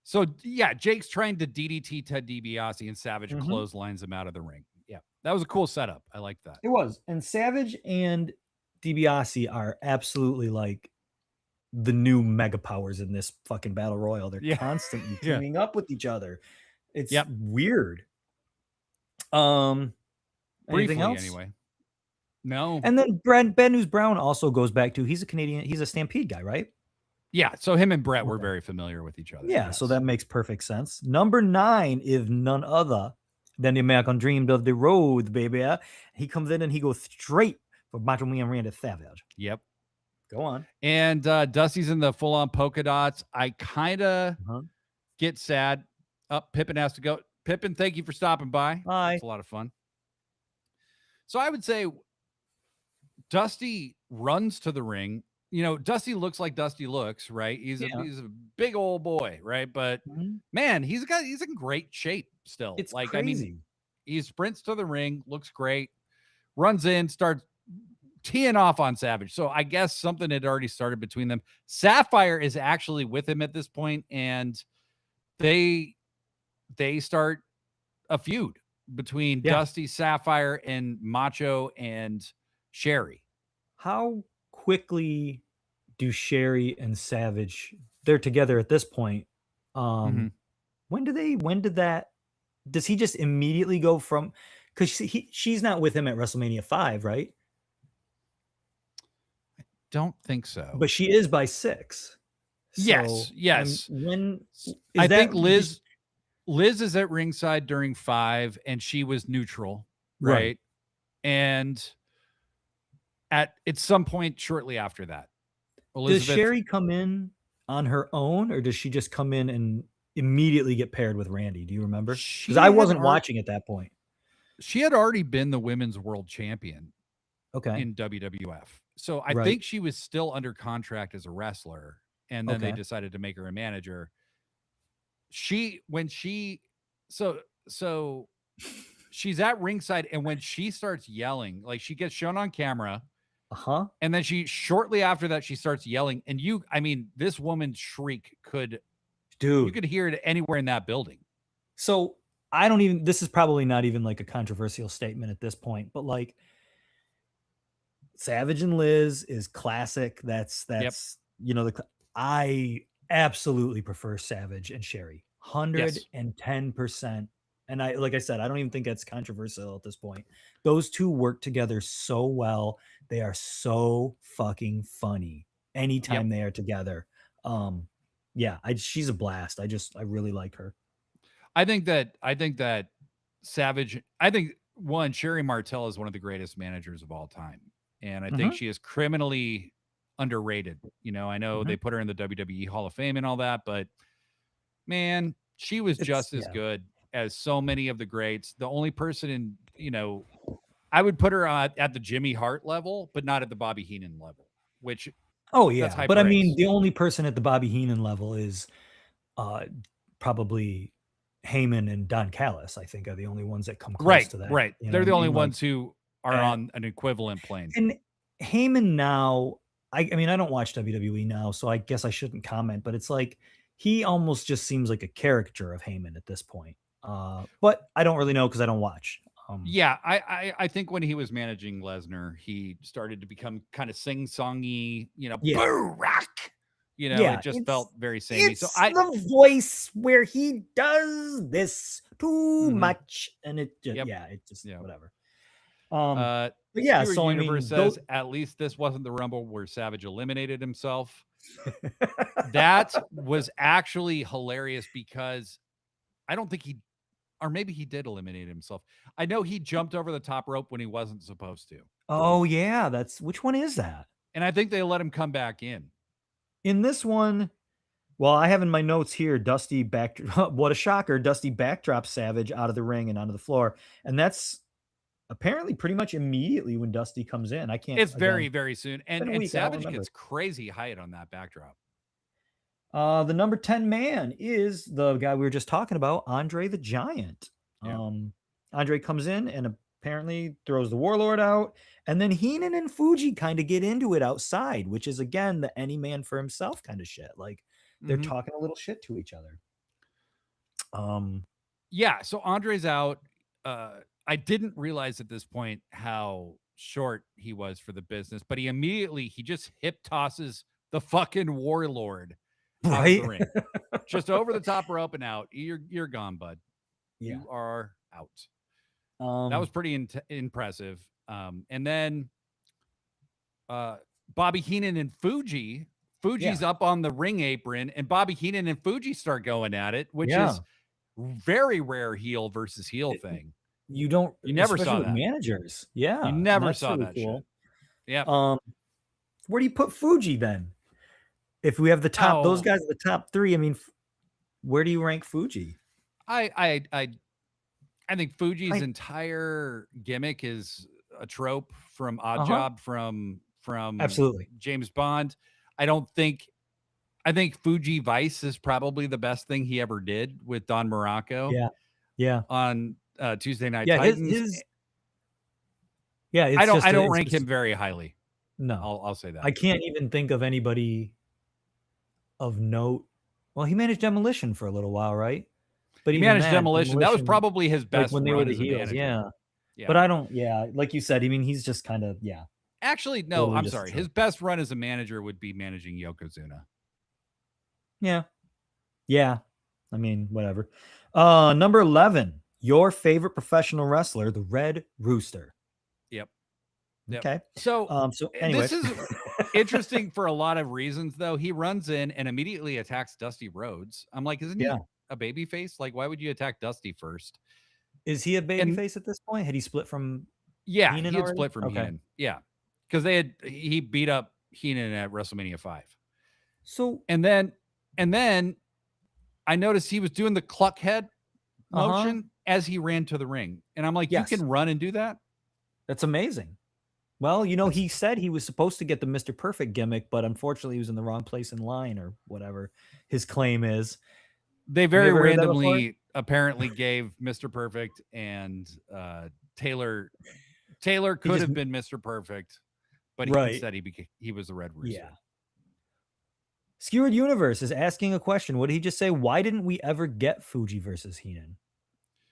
So yeah, Jake's trying to DDT Ted DiBiase and Savage Mhm. clotheslines him out of the ring. Yeah, that was a cool setup. I like that. It was. And Savage and DiBiase are absolutely like the new mega powers in this fucking battle royal. They're Yeah, constantly yeah, teaming up with each other. It's yep. weird. Anything Briefly, else? anyway. No. And then Bad News Brown also goes back to he's a Canadian, he's a Stampede guy, right? Yeah. So him and Brett were Okay. very familiar with each other. Yeah, so Yes. that makes perfect sense. Number 9 is none other than the American Dream of the Road, baby. He comes in and he goes straight for Macho Man Randy Savage. Yep. Go on. And Dusty's in the full on polka dots. I kind of get sad. Pippin has to go. Pippin, thank you for stopping by. Bye. It's a lot of fun. So I would say Dusty runs to the ring. You know, Dusty looks like Dusty looks, right? He's a big old boy, right? But man, he's in great shape still. It's like, crazy. I mean, he sprints to the ring, looks great, runs in, starts teeing off on Savage. So I guess something had already started between them. Sapphire is actually with him at this point, and they start a feud between Dusty, Sapphire, and Macho and Sherry. How quickly do Sherry and Savage, they're together at this point. When did that, does he just immediately go from, because she's not with him at WrestleMania 5, right? Don't think so. But she is by 6. Yes, yes. When I think Liz is at ringside during 5, and she was neutral, right? And at some point shortly after that, Elizabeth, does Sherry come in on her own, or does she just come in and immediately get paired with Randy? Do you remember? Because I wasn't watching at that point. She had already been the women's world champion. Okay. In WWF. So I think she was still under contract as a wrestler, and then they decided to make her a manager. So she's at ringside, and when she starts yelling, like she gets shown on camera, and then shortly after that she starts yelling, and this woman's shriek you could hear it anywhere in that building. So this is probably not even like a controversial statement at this point, but like Savage and Liz is classic. That's I absolutely prefer Savage and Sherry, 110%. And like I said, I don't even think that's controversial at this point. Those two work together so well. They are so fucking funny anytime they are together. yeah, she's a blast. I really like her. I think that Savage. I think one Sherry Martell is one of the greatest managers of all time, and I think Hmm. she is criminally underrated. I know Hmm. they put her in the WWE Hall of Fame and all that, but man, she was It's just as yeah. good as so many of the greats. The only person I would put her at the Jimmy Hart level, but not at the Bobby Heenan level, which Oh that's yeah, high but I mean, praise. the only person at the Bobby Heenan level is uh, probably Heyman and Don Callis. I think are the only ones that come close Right, to that. right. You know They're what I the only mean? Like, ones who are and, on an equivalent plane. and Heyman now. I mean, I don't watch WWE now, so I guess I shouldn't comment. But it's like he almost just seems like a caricature of Heyman at this point. But I don't really know because I don't watch. Yeah, I think when he was managing Lesnar, he started to become kind of sing-songy, Yeah, boo rock. It yeah, just felt very samey. So it's I the voice where he does this too mhm, much, and it just yep, yeah, it just yep. whatever. Um, but yeah, Skewered so I Universe mean, those says at least this wasn't the Rumble where Savage eliminated himself. That was actually hilarious because I don't think he, or maybe he did eliminate himself. I know he jumped over the top rope when he wasn't supposed to. oh yeah, that's which one is that? And I think they let him come back in. In this one, well, I have in my notes here, Dusty back. What a shocker! Dusty backdrops Savage out of the ring and onto the floor, and that's apparently pretty much immediately when Dusty comes in. I can't It's very, again. very soon. It's been And a and week. I don't Savage remember. gets crazy height on that backdrop. The number 10 man is the guy we were just talking about, Andre the Giant. Yeah. Andre comes in and apparently throws the Warlord out. And then Heenan and Fuji kind of get into it outside, which is again the any man for himself kind of shit. Like they're Hmm. talking a little shit to each other. Um, Yeah. So Andre's out. I didn't realize at this point how short he was for the business, but he just hip tosses the fucking warlord out of the right? ring. Just over the top rope and out. You're gone, bud. Yeah. You are out. That was Um, pretty impressive. And then uh, Bobby Heenan and Fuji. yeah. Fuji's up on the ring apron, and Bobby Heenan and Fuji start going at it, which Yeah. is very rare heel versus heel It- thing. you don't, You never especially saw with that. managers. You Yeah. And never that's saw really that shit. cool. Yep. Um, where do you put Fuji then? If we have the top, those Oh, guys are the top three. I mean, where do you rank Fuji? I I I I think Fuji's I entire gimmick is a trope from Odd uh-huh. Job from Absolutely. James Bond. I don't think I think Fuji Vice is probably the best thing he ever did with Don Morocco Yeah. Yeah. on Tuesday Night Yeah, Titans. his yeah, I it's don't just I a don't it's rank just him very highly. no. I'll say that. I can't even think of anybody of note. Well, he managed Demolition for a little while, right? But He even managed that, Demolition. That was Demolition, probably his like, best when they were run the as a heels, manager. yeah. But Yeah. I don't yeah, like you said, I mean, he's just kinda yeah, Actually, no, totally I'm just a sorry. His trope. best run as a manager would be managing Yokozuna. Yeah. Yeah. I mean, whatever. Number 11, your favorite professional wrestler, the Red Rooster. Yep. Yep. Okay. So So this anyway. is interesting for a lot of reasons, though. He runs in and immediately attacks Dusty Rhodes. I'm like, isn't he Yeah. a baby face? Like, why would you attack Dusty first? Is he a And babyface at this point? Had he split from yeah, Heenan he had already? split from Okay. Heenan. Yeah. Because he beat up Heenan at WrestleMania 5. So, And then I noticed he was doing the cluck head uh-huh. motion as he ran to the ring. And I'm like, you Yes. can run and do that? That's amazing. Well, That's he said he was supposed to get the Mr. Perfect gimmick, but unfortunately he was in the wrong place in line or whatever his claim is. They Have you very ever heard that before? randomly apparently gave Mr. Perfect and Taylor He could just have been Mr. Perfect, but right. instead he was the Red Yeah. Rooster. Skewered Universe is asking a question. What did he just say? Why didn't we ever get Fuji versus Heenan?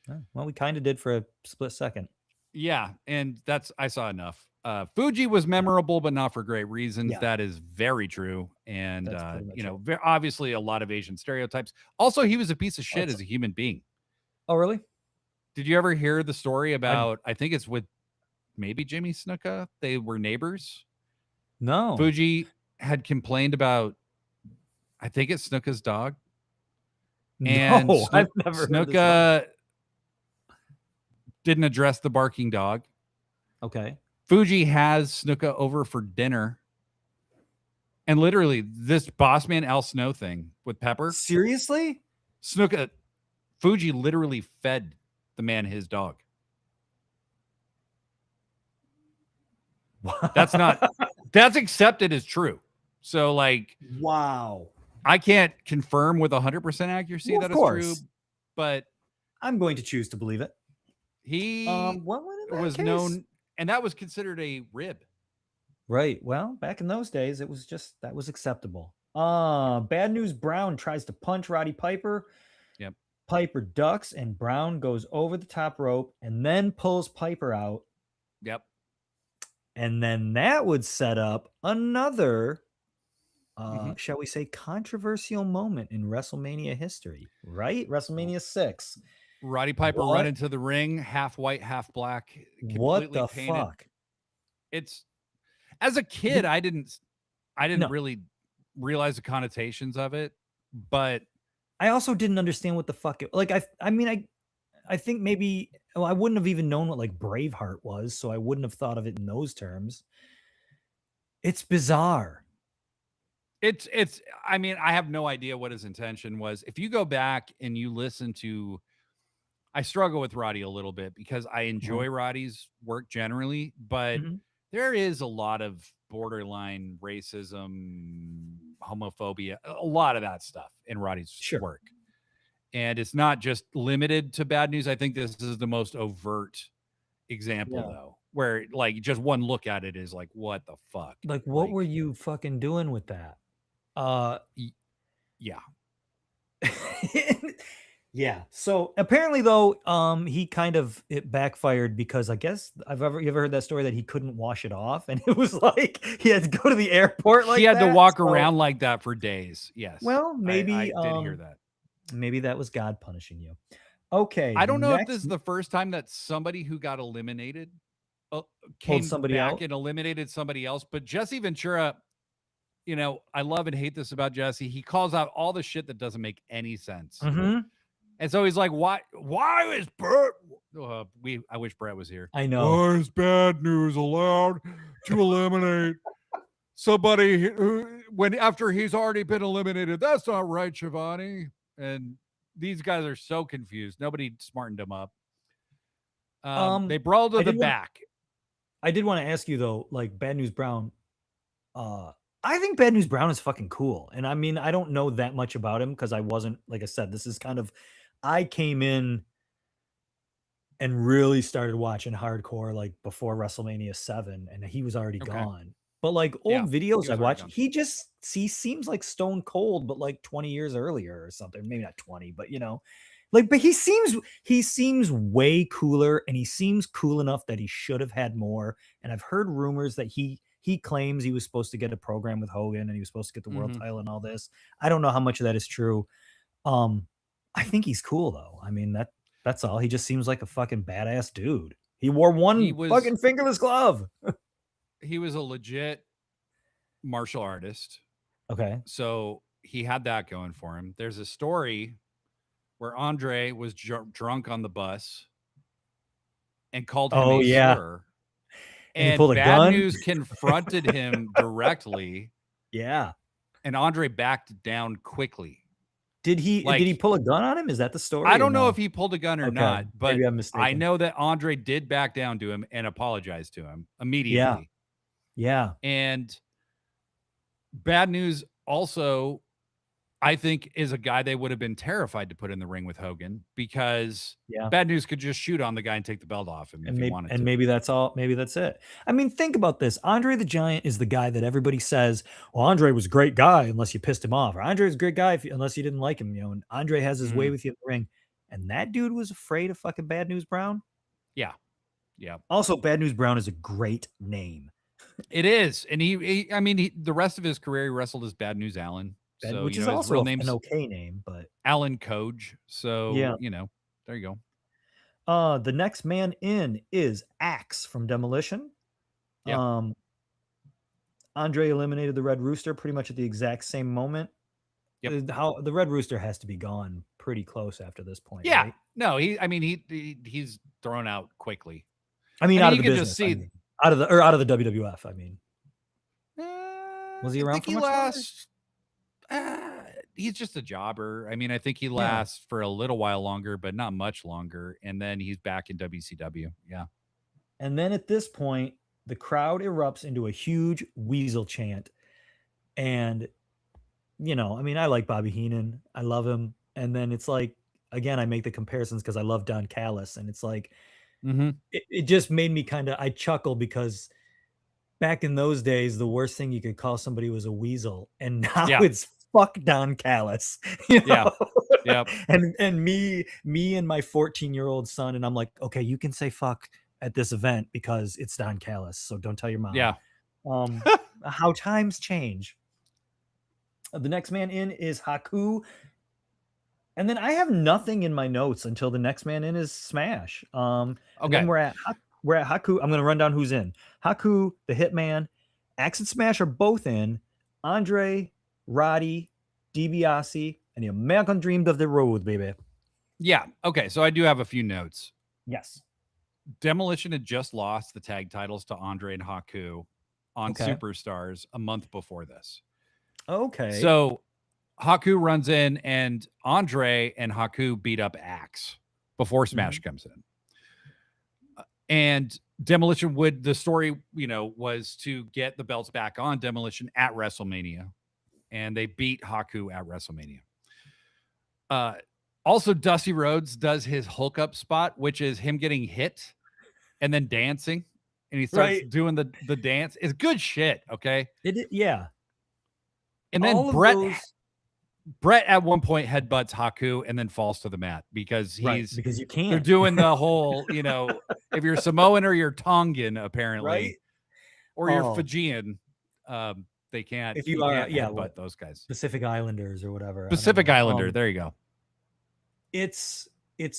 Oh, well, we kind of did for a split second. Yeah, and I saw enough. Fuji was Yeah. memorable, but not for great reasons. Yeah. That is very true, and That's pretty much it. obviously a lot of Asian stereotypes. Also, he was a piece of Oh, shit as a human being. oh, really? Did you ever hear the story I about? I think it's with maybe Jimmy Snuka. They were neighbors. no. Fuji had complained about I think it's Snuka's dog. And No, I've never heard this. Snuka didn't address the barking dog. Okay. Fuji has Snuka over for dinner. And literally, this Boss Man Al Snow thing with Pepper. Seriously? Snuka, Fuji literally fed the man his dog. That's accepted as true. So, like, wow. I can't confirm with 100% accuracy Well, that of it's course. true, but I'm going to choose to believe it. he was case? known, and that was considered a rib. Right. Well, back in those days, it was just that was acceptable. Bad News Brown tries to punch Roddy Piper. Yep. Piper ducks, and Brown goes over the top rope and then pulls Piper out. Yep. And then that would set up another, Mm-hmm. shall we say, controversial moment in WrestleMania history, right? WrestleMania 6. Roddy Piper run into the ring, half white, half black, completely What the painted. fuck? It's, as a kid, I didn't No. really realize the connotations of it, but I also didn't understand what the fuck it, like. I think maybe, well, I wouldn't have even known what like Braveheart was, so I wouldn't have thought of it in those terms. It's bizarre. It's I mean, I have no idea what his intention was. If you go back and you listen to, I struggle with Roddy a little bit because I enjoy Roddy's work generally, but there is a lot of borderline racism, homophobia, a lot of that stuff in Roddy's work. And it's not just limited to Bad News. I think this is the most overt example, though, where like just one look at it is like, what the fuck? Like, what were you fucking doing with that? Yeah. Yeah. So apparently, though, he kind of, it backfired because I guess you ever heard that story that he couldn't wash it off, and it was like he had to go to the airport. Like he had to walk around like that for days. Yes. Well, maybe I did hear that. Maybe that was God punishing you. Okay. I don't know if this is the first time that somebody who got eliminated came back and eliminated somebody else, but Jesse Ventura, you know, I love and hate this about Jesse. He calls out all the shit that doesn't make any sense. And so he's like, why is Brett? I wish Brett was here. I know. Why is Bad News allowed to eliminate somebody after he's already been eliminated? That's not right, Shivani. And these guys are so confused. Nobody smartened them up. They brawled to the back. I did want to ask you though, like Bad News Brown. I think Bad News Brown is fucking cool. And I mean, I don't know that much about him because I wasn't, like I said, this is kind of, I came in and really started watching hardcore like before WrestleMania 7, and he was already gone. But like old videos I watched, he seems like Stone Cold, but like 20 years earlier or something. Maybe not 20, but you know, like, but he seems way cooler, and he seems cool enough that he should have had more. And I've heard rumors that he claims he was supposed to get a program with Hogan and he was supposed to get the world title and all this. I don't know how much of that is true. I think he's cool though. I mean, that's all. He just seems like a fucking badass dude. He wore fucking fingerless glove. He was a legit martial artist. Okay. So he had that going for him. There's a story where Andre was drunk on the bus and called him a slur. And he pulled a gun? Bad News confronted him directly. Yeah. And Andre backed down quickly. Did he pull a gun on him? Is that the story? I don't know if he pulled a gun or not, but maybe I'm mistaken. I know that Andre did back down to him and apologize to him immediately. Yeah. And Bad News also, I think, is a guy they would have been terrified to put in the ring with Hogan because Bad News could just shoot on the guy and take the belt off him if he wanted to. And maybe that's all. Maybe that's it. I mean, think about this. Andre the Giant is the guy that everybody says, well, Andre was a great guy unless you pissed him off. Or Andre was a great guy unless you didn't like him. You know, and Andre has his way with you in the ring. And that dude was afraid of fucking Bad News Brown. Yeah. Yeah. Also, Bad News Brown is a great name. It is. And the rest of his career, he wrestled as Bad News Allen. So, which is also an okay name, but Alan Coge. So, you know, there you go. The next man in is Axe from Demolition. Andre eliminated the Red Rooster pretty much at the exact same moment. how the Red Rooster has to be gone pretty close after this point, Yeah. right? No, he's thrown out quickly. I mean, I out mean, of you the can just business. I see. mean, out of the WWF. I mean, was he I around think for he much longer? lasts. He's just a jobber. I mean, I think he Yeah. lasts for a little while longer, but not much longer. And then he's back in WCW. Yeah. And then at this point, the crowd erupts into a huge Weasel chant. And, I mean, I like Bobby Heenan. I love him. And then it's like, again, I make the comparisons because I love Don Callis. And it's like, Mm-hmm. it just made me I chuckle because back in those days, the worst thing you could call somebody was a weasel. And now Yeah. it's fuck Don Callis. Yeah. Yep. and me and my 14-year-old son, and I'm like, okay, you can say fuck at this event because it's Don Callis, so don't tell your mom. Yeah. How times change. The next man in is Haku, and then I have nothing in my notes until the next man in is Smash. And then we're at Haku. I'm going to run down who's in. Haku, the Hitman, Axe and Smash are both in. Andre, Roddy, DiBiase, and the American Dream of the Road, baby. Yeah. Okay. So I do have a few notes. Yes. Demolition had just lost the tag titles to Andre and Haku on Superstars a month before this. Okay. So Haku runs in and Andre and Haku beat up Axe before Smash comes in. And Demolition the story, was to get the belts back on Demolition at WrestleMania. And they beat Haku at WrestleMania. Also, Dusty Rhodes does his hookup spot, which is him getting hit and then dancing. And he starts doing the dance. It's good shit, okay? Yeah. And then Brett at one point headbutts Haku and then falls to the mat because because you can't. They're doing the whole, if you're Samoan or you're Tongan, apparently, right? Or you're Fijian, they can't. If you are, headbutt those guys, Pacific Islanders or whatever. Pacific Islander. There you go. It's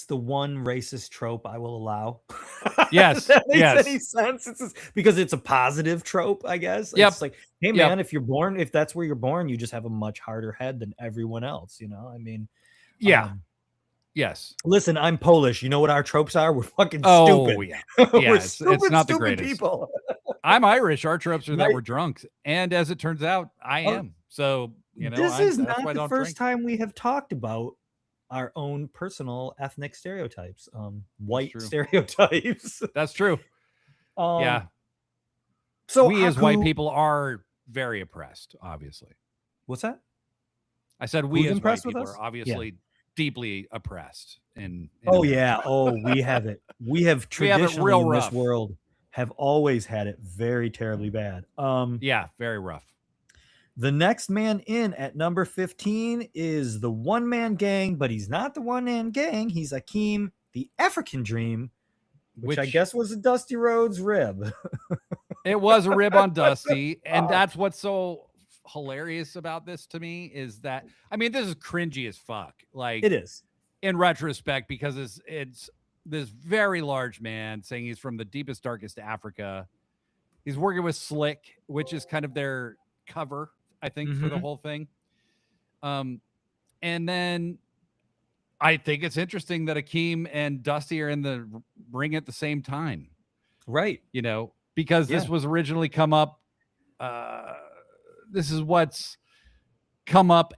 the one racist trope I will allow. Yes. That makes any sense. It's because it's a positive trope, I guess. Yep. It's like, hey man, if that's where you're born, you just have a much harder head than everyone else. I mean, yes. Listen, I'm Polish. You know what our tropes are? We're fucking stupid. Oh yeah. We're stupid, it's not the greatest. People. I'm Irish. Our tropes are that we're drunk, and as it turns out, I am. So this is not the first time we have talked about our own personal ethnic stereotypes, white stereotypes. That's true. Yeah. So we as white people are very oppressed, obviously. What's that? I said we as white people are obviously deeply oppressed. We have it. We have traditionally in this world have always had it very terribly bad. Very rough. The next man in at number 15 is the one-man gang, but he's not the one-man gang. He's Akeem, the African Dream, which I guess was a Dusty Rhodes rib. It was a rib on Dusty, and that's what's so hilarious about this to me is that, I mean, this is cringy as fuck. Like, it is in retrospect, because it's this very large man saying he's from the deepest, darkest Africa. He's working with Slick, which is kind of their cover, I think, for the whole thing. And then I think it's interesting that Akeem and Dusty are in the ring at the same time. Right. Because this was originally come up. This is what's come up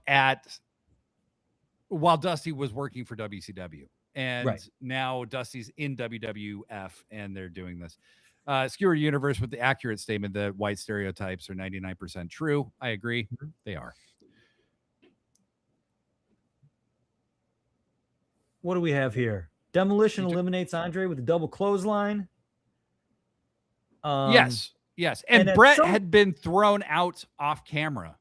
while Dusty was working for WCW. And now Dusty's in WWF and they're doing this. Skewer Universe with the accurate statement that white stereotypes are 99% true. I agree. They are. What do we have here? Demolition eliminates Andre with a double clothesline. Yes. And Brett had been thrown out off camera.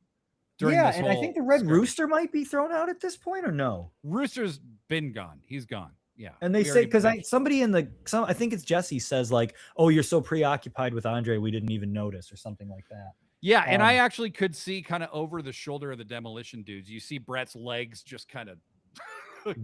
And I think the Red Rooster might be thrown out at this point, or no? Rooster's been gone. He's gone. Yeah. And they say, because somebody I think it's Jesse says like, oh, you're so preoccupied with Andre, we didn't even notice, or something like that. Yeah. And I actually could see kind of over the shoulder of the Demolition dudes. You see Brett's legs just kind of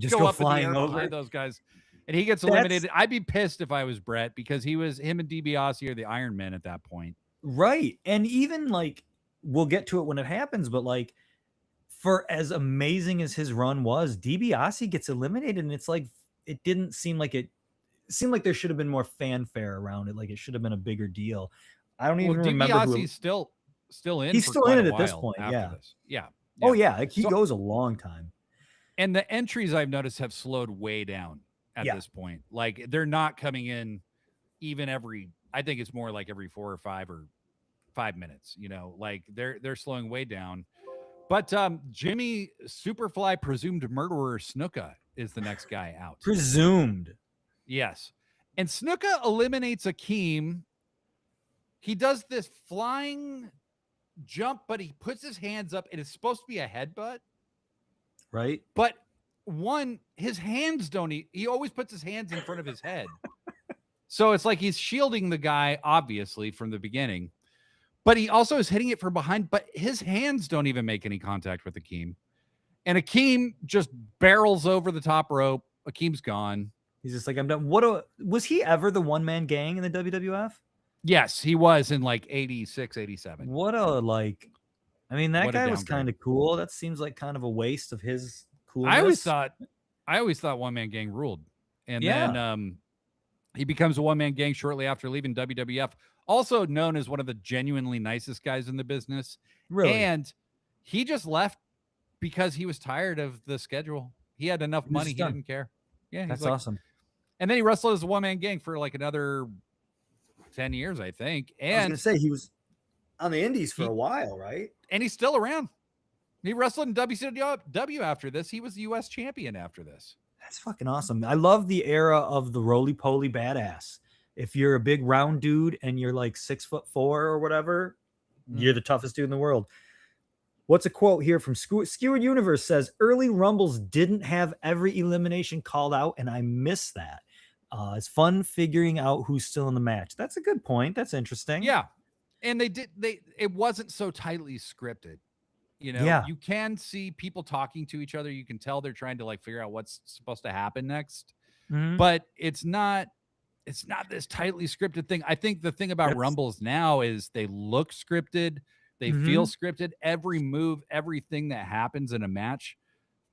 go up flying in the air over behind those guys. And he gets eliminated. I'd be pissed if I was Brett because him and DiBiase are the Iron Men at that point. Right. And even like, we'll get to it when it happens, but like for as amazing as his run was, DiBiase gets eliminated, and it's like it didn't seem like it seemed like there should have been more fanfare around it. Like it should have been a bigger deal. I don't even remember who. DiBiase's still in. He's for still quite in a it at this while point. after Yeah. this. Yeah. Oh yeah, like he So- goes a long time. And the entries I've noticed have slowed way down at this point. Like they're not coming in even I think it's more like every 4 or 5 minutes, like they're slowing way down. But Jimmy Superfly presumed murderer Snuka is the next guy out. Presumed. Yes. And Snuka eliminates Akeem. He does this flying jump, but he puts his hands up. It is supposed to be a headbutt. Right. But his hands don't. He always puts his hands in front of his head. So it's like he's shielding the guy, obviously, from the beginning. But he also is hitting it from behind. But his hands don't even make any contact with Akeem. And Akeem just barrels over the top rope. Akeem's gone. He's just like, I'm done. Was he ever the one-man gang in the WWF? Yes, he was in like 86, 87. That guy was kind of cool. That seems like kind of a waste of his coolness. I always thought one man gang ruled. And then he becomes a one man gang shortly after leaving WWF, also known as one of the genuinely nicest guys in the business. Really? And he just left because he was tired of the schedule. He had enough money. He didn't care. Yeah. That's awesome. And then he wrestled as a one man gang for like another 10 years, I think. And I was going to say he was on the indies for a while, right? And he's still around. He wrestled in WCW after this. He was the U.S. champion after this. That's fucking awesome. I love the era of the roly-poly badass. If you're a big round dude and you're like 6'4" or whatever, you're the toughest dude in the world. What's a quote here from Skewered Universe says, early Rumbles didn't have every elimination called out, and I miss that. It's fun figuring out who's still in the match. That's a good point. That's interesting. Yeah. And it wasn't so tightly scripted. You can see people talking to each other. You can tell they're trying to like figure out what's supposed to happen next, but it's not this tightly scripted thing. I think the thing about Rumbles now is they look scripted. They feel scripted. Every move, everything that happens in a match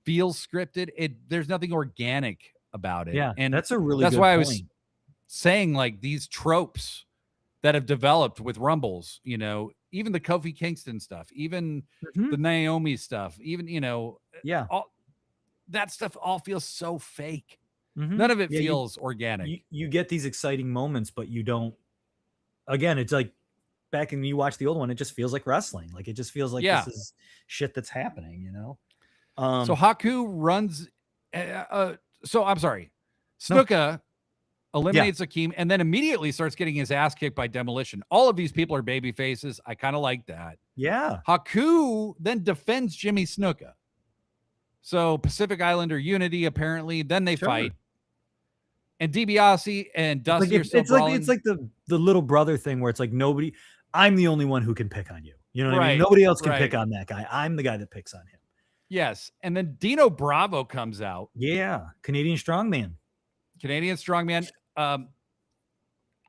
feels scripted. There's nothing organic about it. Yeah. And that's why point. I was saying like these tropes that have developed with Rumbles, even the Kofi Kingston stuff, even the Naomi stuff, even, all that stuff all feels so fake. None of it feels organic. You get these exciting moments, but you don't, again, it's like back when you watch the old one, it just feels like wrestling. Like it just feels like this is shit that's happening, So Haku runs, so I'm sorry, Snuka eliminates Akeem and then immediately starts getting his ass kicked by Demolition. All of these people are baby faces. I kind of like that. Yeah. Haku then defends Jimmy Snuka. So Pacific Islander unity, apparently. Then they fight. And DiBiase and Dusty are still brawling. It's like the little brother thing where it's like I'm the only one who can pick on you. You know what I mean? Right, Nobody else can pick on that guy. I'm the guy that picks on him. Yes. And then Dino Bravo comes out. Yeah. Canadian strongman.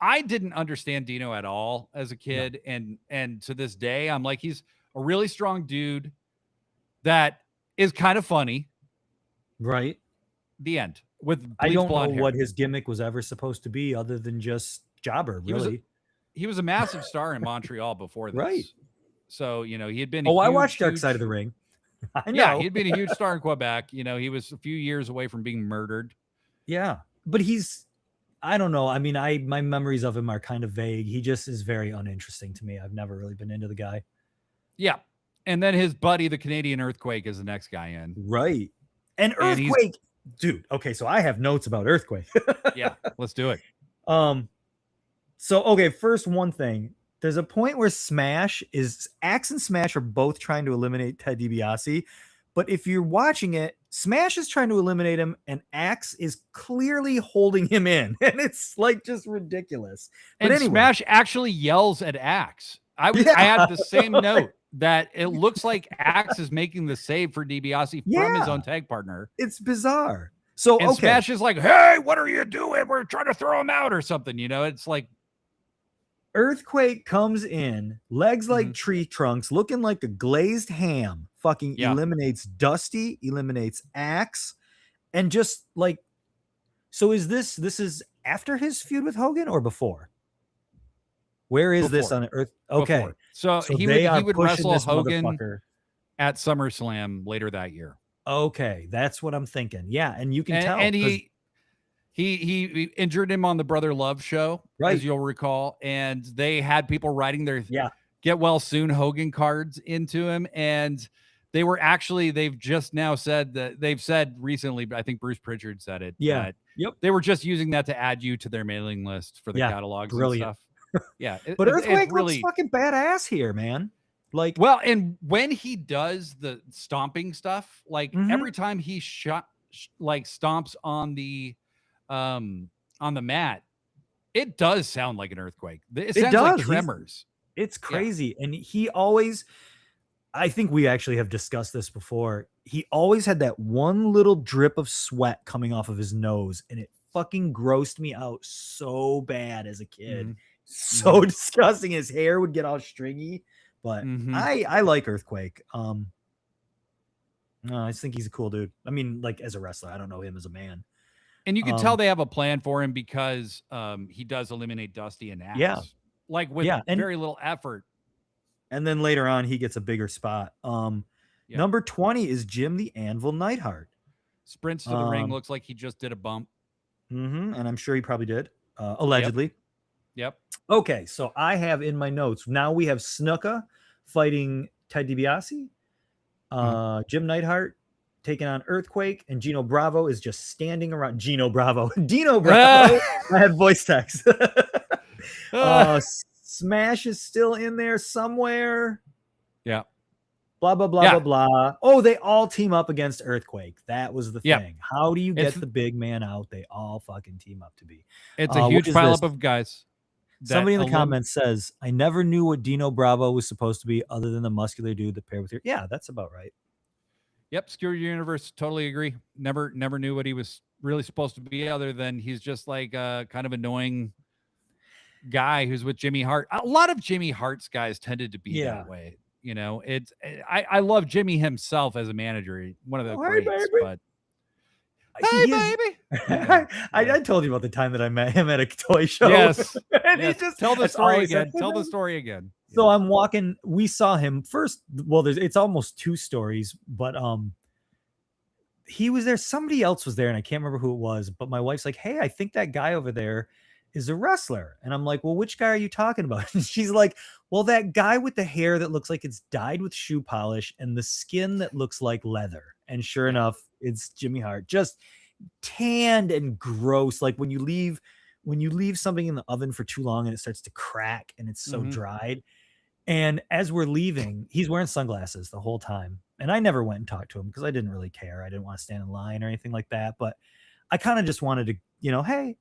I didn't understand Dino at all as a kid. No. And to this day, I'm like, he's a really strong dude that is kind of funny. Right. The end. I don't know what his gimmick was ever supposed to be other than just jobber, really. He was a massive star in Montreal before this. Right. So, he had been I watched Dark Side of the Ring. I know. Yeah, he'd been a huge star in Quebec. He was a few years away from being murdered. Yeah. But I don't know. I mean, my memories of him are kind of vague. He just is very uninteresting to me. I've never really been into the guy. Yeah. And then his buddy, the Canadian Earthquake, is the next guy in. Right. And Earthquake, dude. Okay, so I have notes about Earthquake. Yeah, let's do it. So, okay, first one thing. There's a point where Axe and Smash are both trying to eliminate Ted DiBiase. But if you're watching it, Smash is trying to eliminate him, and Axe is clearly holding him in. And it's like just ridiculous. But and anyway. Smash actually yells at Axe. I had the same note that it looks like Axe is making the save for DiBiase from his own tag partner. It's bizarre. So Smash is like, hey, what are you doing? We're trying to throw him out or something. It's like, Earthquake comes in, legs like Mhm. tree trunks, looking like a glazed ham, fucking Yeah. eliminates Dusty, eliminates Axe, and just like, so this is after his feud with Hogan or before? Where is this Before. on Earth? Okay. Before. So So he they are would pushing wrestle this Hogan motherfucker. at SummerSlam later that year. Okay, that's what I'm thinking. Yeah, and you can tell And because he injured him on the Brother Love show, as right, you'll recall, and they had people writing their yeah, get well soon Hogan cards into him, and they were actually they've just now said that they've said recently, I think Bruce Pritchard said it, yeah, that yep, they were just using that to add you to their mailing list for the yeah, catalogs and brilliant. stuff. Yeah, But it's Earthquake looks really fucking badass here, man. Like, well, and when he does the stomping stuff, like mhm, every time he like stomps on the mat, it does sound like an earthquake. It it sounds like does. tremors. It's Yeah. crazy, and he always. I think we actually have discussed this before. He always had that one little drip of sweat coming off of his nose, and it fucking grossed me out so bad as a kid. Mhm. So Mhm. disgusting. His hair would get all stringy, but Mhm. I like Earthquake. No, I just think he's a cool dude. I mean, like as a wrestler, I don't know him as a man. And you can tell Um, they have a plan for him because he does eliminate Dusty and yeah, Axe, like with yeah, very little effort. and then later on he gets a bigger spot. Yep. Number 20 is Jim the Anvil Neidhart. Sprints to the ring, Um, looks like he just did a bump. and I'm sure he probably did, Yep. allegedly. Yep. Okay, so I have in my notes now we have Snuka fighting Ted DiBiase, Uh-huh. Jim Neidhart taking on Earthquake, and Gino Bravo is just standing around. Gino Bravo, Dino Bravo. I had voice text. Smash is still in there somewhere. Yeah. Blah blah blah blah Yeah. blah. Oh, they all team up against Earthquake. That was the Yeah. thing. How do you It's get the big man out? They all fucking team up to be. it's a What huge is this? pileup of guys that Somebody in the comments says, I never knew what Dino Bravo was supposed to be other than the muscular dude that paired with your. Yeah, that's about right. Yep, Skewer Universe, totally agree. Never knew what he was really supposed to be other than he's just like a kind of annoying guy who's with Jimmy Hart. A lot of Jimmy Hart's guys tended to be Yeah. that way. You know, it's I love Jimmy himself as a manager, one of the Oh, hey, greats, baby. but hey, He is. baby. I told you about the time that I met him at a toy show. Yes. And Yes. he just Tell the that's all story he said, again. "Hey, Tell the baby." story again. So I'm walking. We saw him first. Well, it's almost two stories, but he was there. Somebody else was there, and I can't remember who it was. But my wife's like, "Hey, I think that guy over there is a wrestler." And I'm like, "Well, which guy are you talking about?" And she's like, "Well, that guy with the hair that looks like it's dyed with shoe polish and the skin that looks like leather." And sure enough, it's Jimmy Hart, just tanned and gross. Like when you leave something in the oven for too long and it starts to crack and it's so dried. And as we're leaving, he's wearing sunglasses the whole time. And I never went and talked to him because I didn't really care. I didn't want to stand in line or anything like that. But I kind of just wanted to, hey,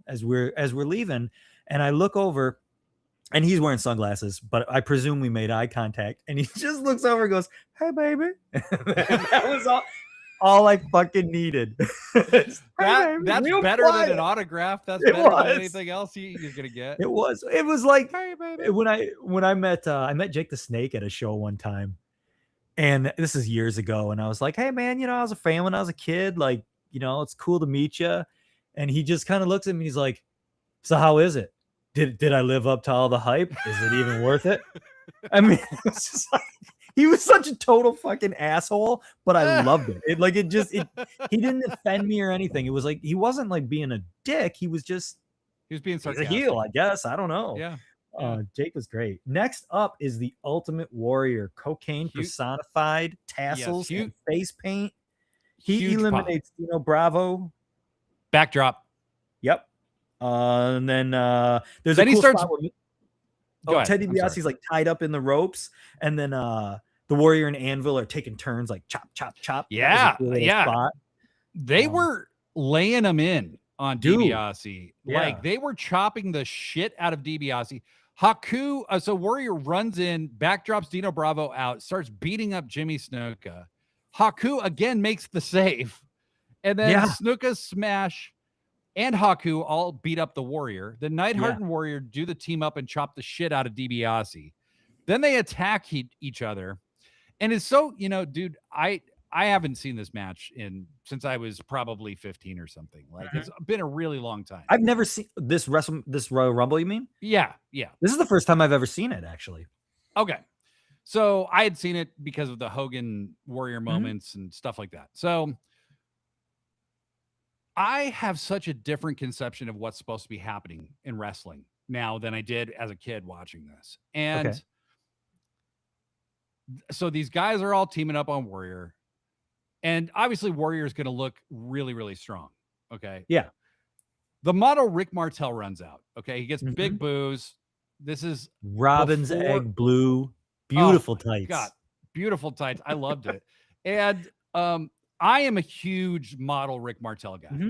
as we're leaving, and I look over and he's wearing sunglasses, but I presume we made eye contact. And he just looks over and goes, "Hey, baby." That was all I fucking needed. That's Real better quiet. than an autograph. That's It better was. than anything else you're gonna get. It was like Hey, baby. when I met Jake the Snake at a show one time, and this is years ago, and I was like, "Hey man, I was a fan when I was a kid, like, it's cool to meet you." And he just kind of looks at me, he's like, "So how is it? Did I live up to all the hype? Is it even worth it?" I mean, it's just like, he was such a total fucking asshole, but I loved it. He didn't offend me or anything. It was like he wasn't like being a dick. He was just He was being he's a sarcastic. heel, I guess. I don't know. Yeah. Jake was great. Next up is the Ultimate Warrior, cocaine personified, tassels, and face paint. He eliminates Dino Bravo. Backdrop. Yep. And then there's then a cool he starts. spot where Ted DiBiase's like tied up in the ropes, and then the Warrior and Anvil are taking turns like chop, chop, chop. Yeah, cool yeah. They were laying them in on DiBiase. Yeah. Like they were chopping the shit out of DiBiase. Haku, so Warrior runs in, backdrops Dino Bravo out, starts beating up Jimmy Snuka. Haku again makes the save. And then Snuka's smash and Haku all beat up the Warrior. The Neidhart Yeah. and Warrior do the team up and chop the shit out of DiBiase. Then they attack each other. And it's so, dude, I haven't seen this match since I was probably 15 or something. Like, it's been a really long time. I've never seen this Royal Rumble, you mean? Yeah. This is the first time I've ever seen it, actually. Okay. So I had seen it because of the Hogan Warrior moments and stuff like that. So I have such a different conception of what's supposed to be happening in wrestling now than I did as a kid watching this. And so these guys are all teaming up on Warrior. And obviously Warrior is going to look really, really strong. Okay. Yeah. The model Rick Martel runs out. Okay. He gets big boos. This is Robin's egg blue. Beautiful tights. God, beautiful tights. I loved it. And I am a huge model Rick Martel guy.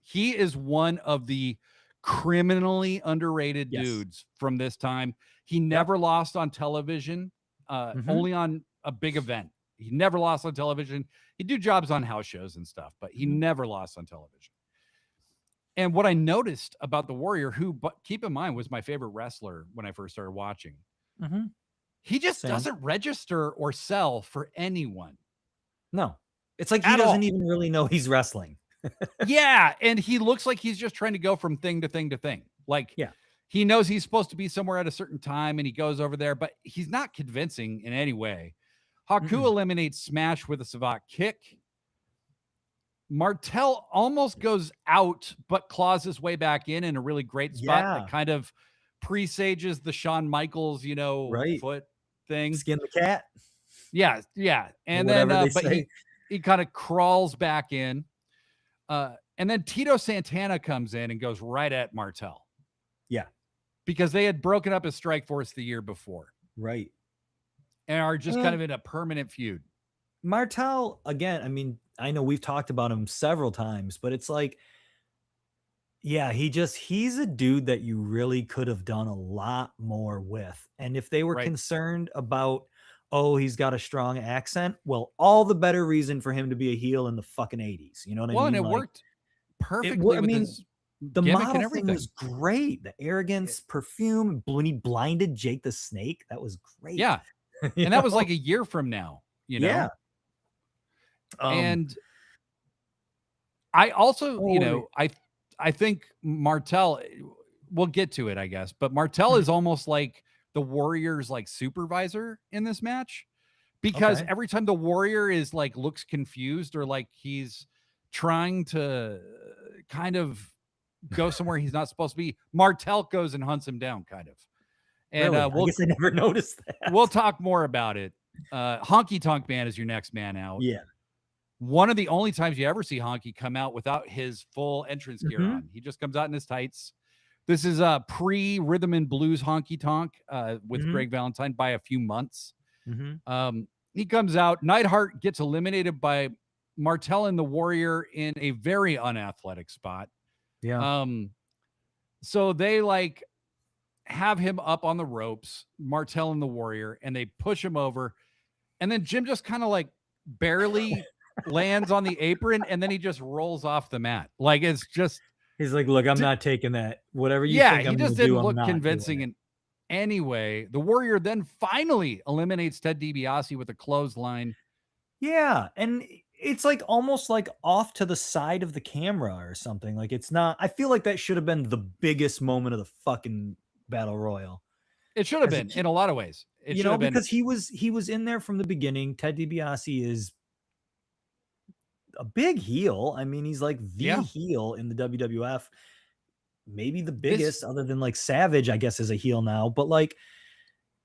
He is one of the criminally underrated dudes from this time. He never lost on television, only on a big event. He never lost on television. He'd do jobs on house shows and stuff, but he never lost on television. And what I noticed about the Warrior, who, but keep in mind, was my favorite wrestler when I first started watching, he just doesn't register or sell for anyone. No. It's like he doesn't even really know he's wrestling. Yeah. And he looks like he's just trying to go from thing to thing to thing. Like, he knows he's supposed to be somewhere at a certain time and he goes over there, but he's not convincing in any way. Haku eliminates Smash with a Savate kick. Martel almost goes out, but claws his way back in a really great spot that kind of presages the Shawn Michaels, foot thing. Skin the cat. Yeah. And then, but he kind of crawls back in. And then Tito Santana comes in and goes right at Martel. Yeah. Because they had broken up his Strike Force the year before. Right. And are just kind of in a permanent feud. Martel, again, I mean, I know we've talked about him several times, but it's like, yeah, he's a dude that you really could have done a lot more with. And if they were concerned about, he's got a strong accent, well, all the better reason for him to be a heel in the fucking 80s. You know what I mean? Well, and it worked perfectly with his the model thing was great. The arrogance, perfume, when he blinded Jake the Snake, that was great. Yeah. And that was like a year from now, Yeah. And I also, I think Martel, we'll get to it, I guess, but Martel is almost like the Warrior's like supervisor in this match, because every time the Warrior is like, looks confused or like he's trying to kind of go somewhere he's not supposed to be, Martel goes and hunts him down kind of. And really? I guess I never noticed that. We'll talk more about it. Honky Tonk Man is your next man out. Yeah. One of the only times you ever see Honky come out without his full entrance gear on. He just comes out in his tights. This is a pre-Rhythm and Blues Honky Tonk with Greg Valentine by a few months. He comes out. Neidhart gets eliminated by Martel and the Warrior in a very unathletic spot. Yeah. So they like have him up on the ropes, Martel and the Warrior, and they push him over. And then Jim just kind of like barely lands on the apron, and then he just rolls off the mat. Like, it's just, he's like, look, I'm not taking that. Whatever you think I'm he just gonna didn't do, look convincing in any way. The Warrior then finally eliminates Ted DiBiase with a clothesline. Yeah, and it's like almost like off to the side of the camera or something. Like, it's not, I feel like that should have been the biggest moment of the fucking Battle Royal. It should have been in a lot of ways. It should have been, because he was in there from the beginning. Ted DiBiase is a big heel. I mean, he's like the heel in the WWF, maybe the biggest, other than like Savage, I guess, is a heel now. But like,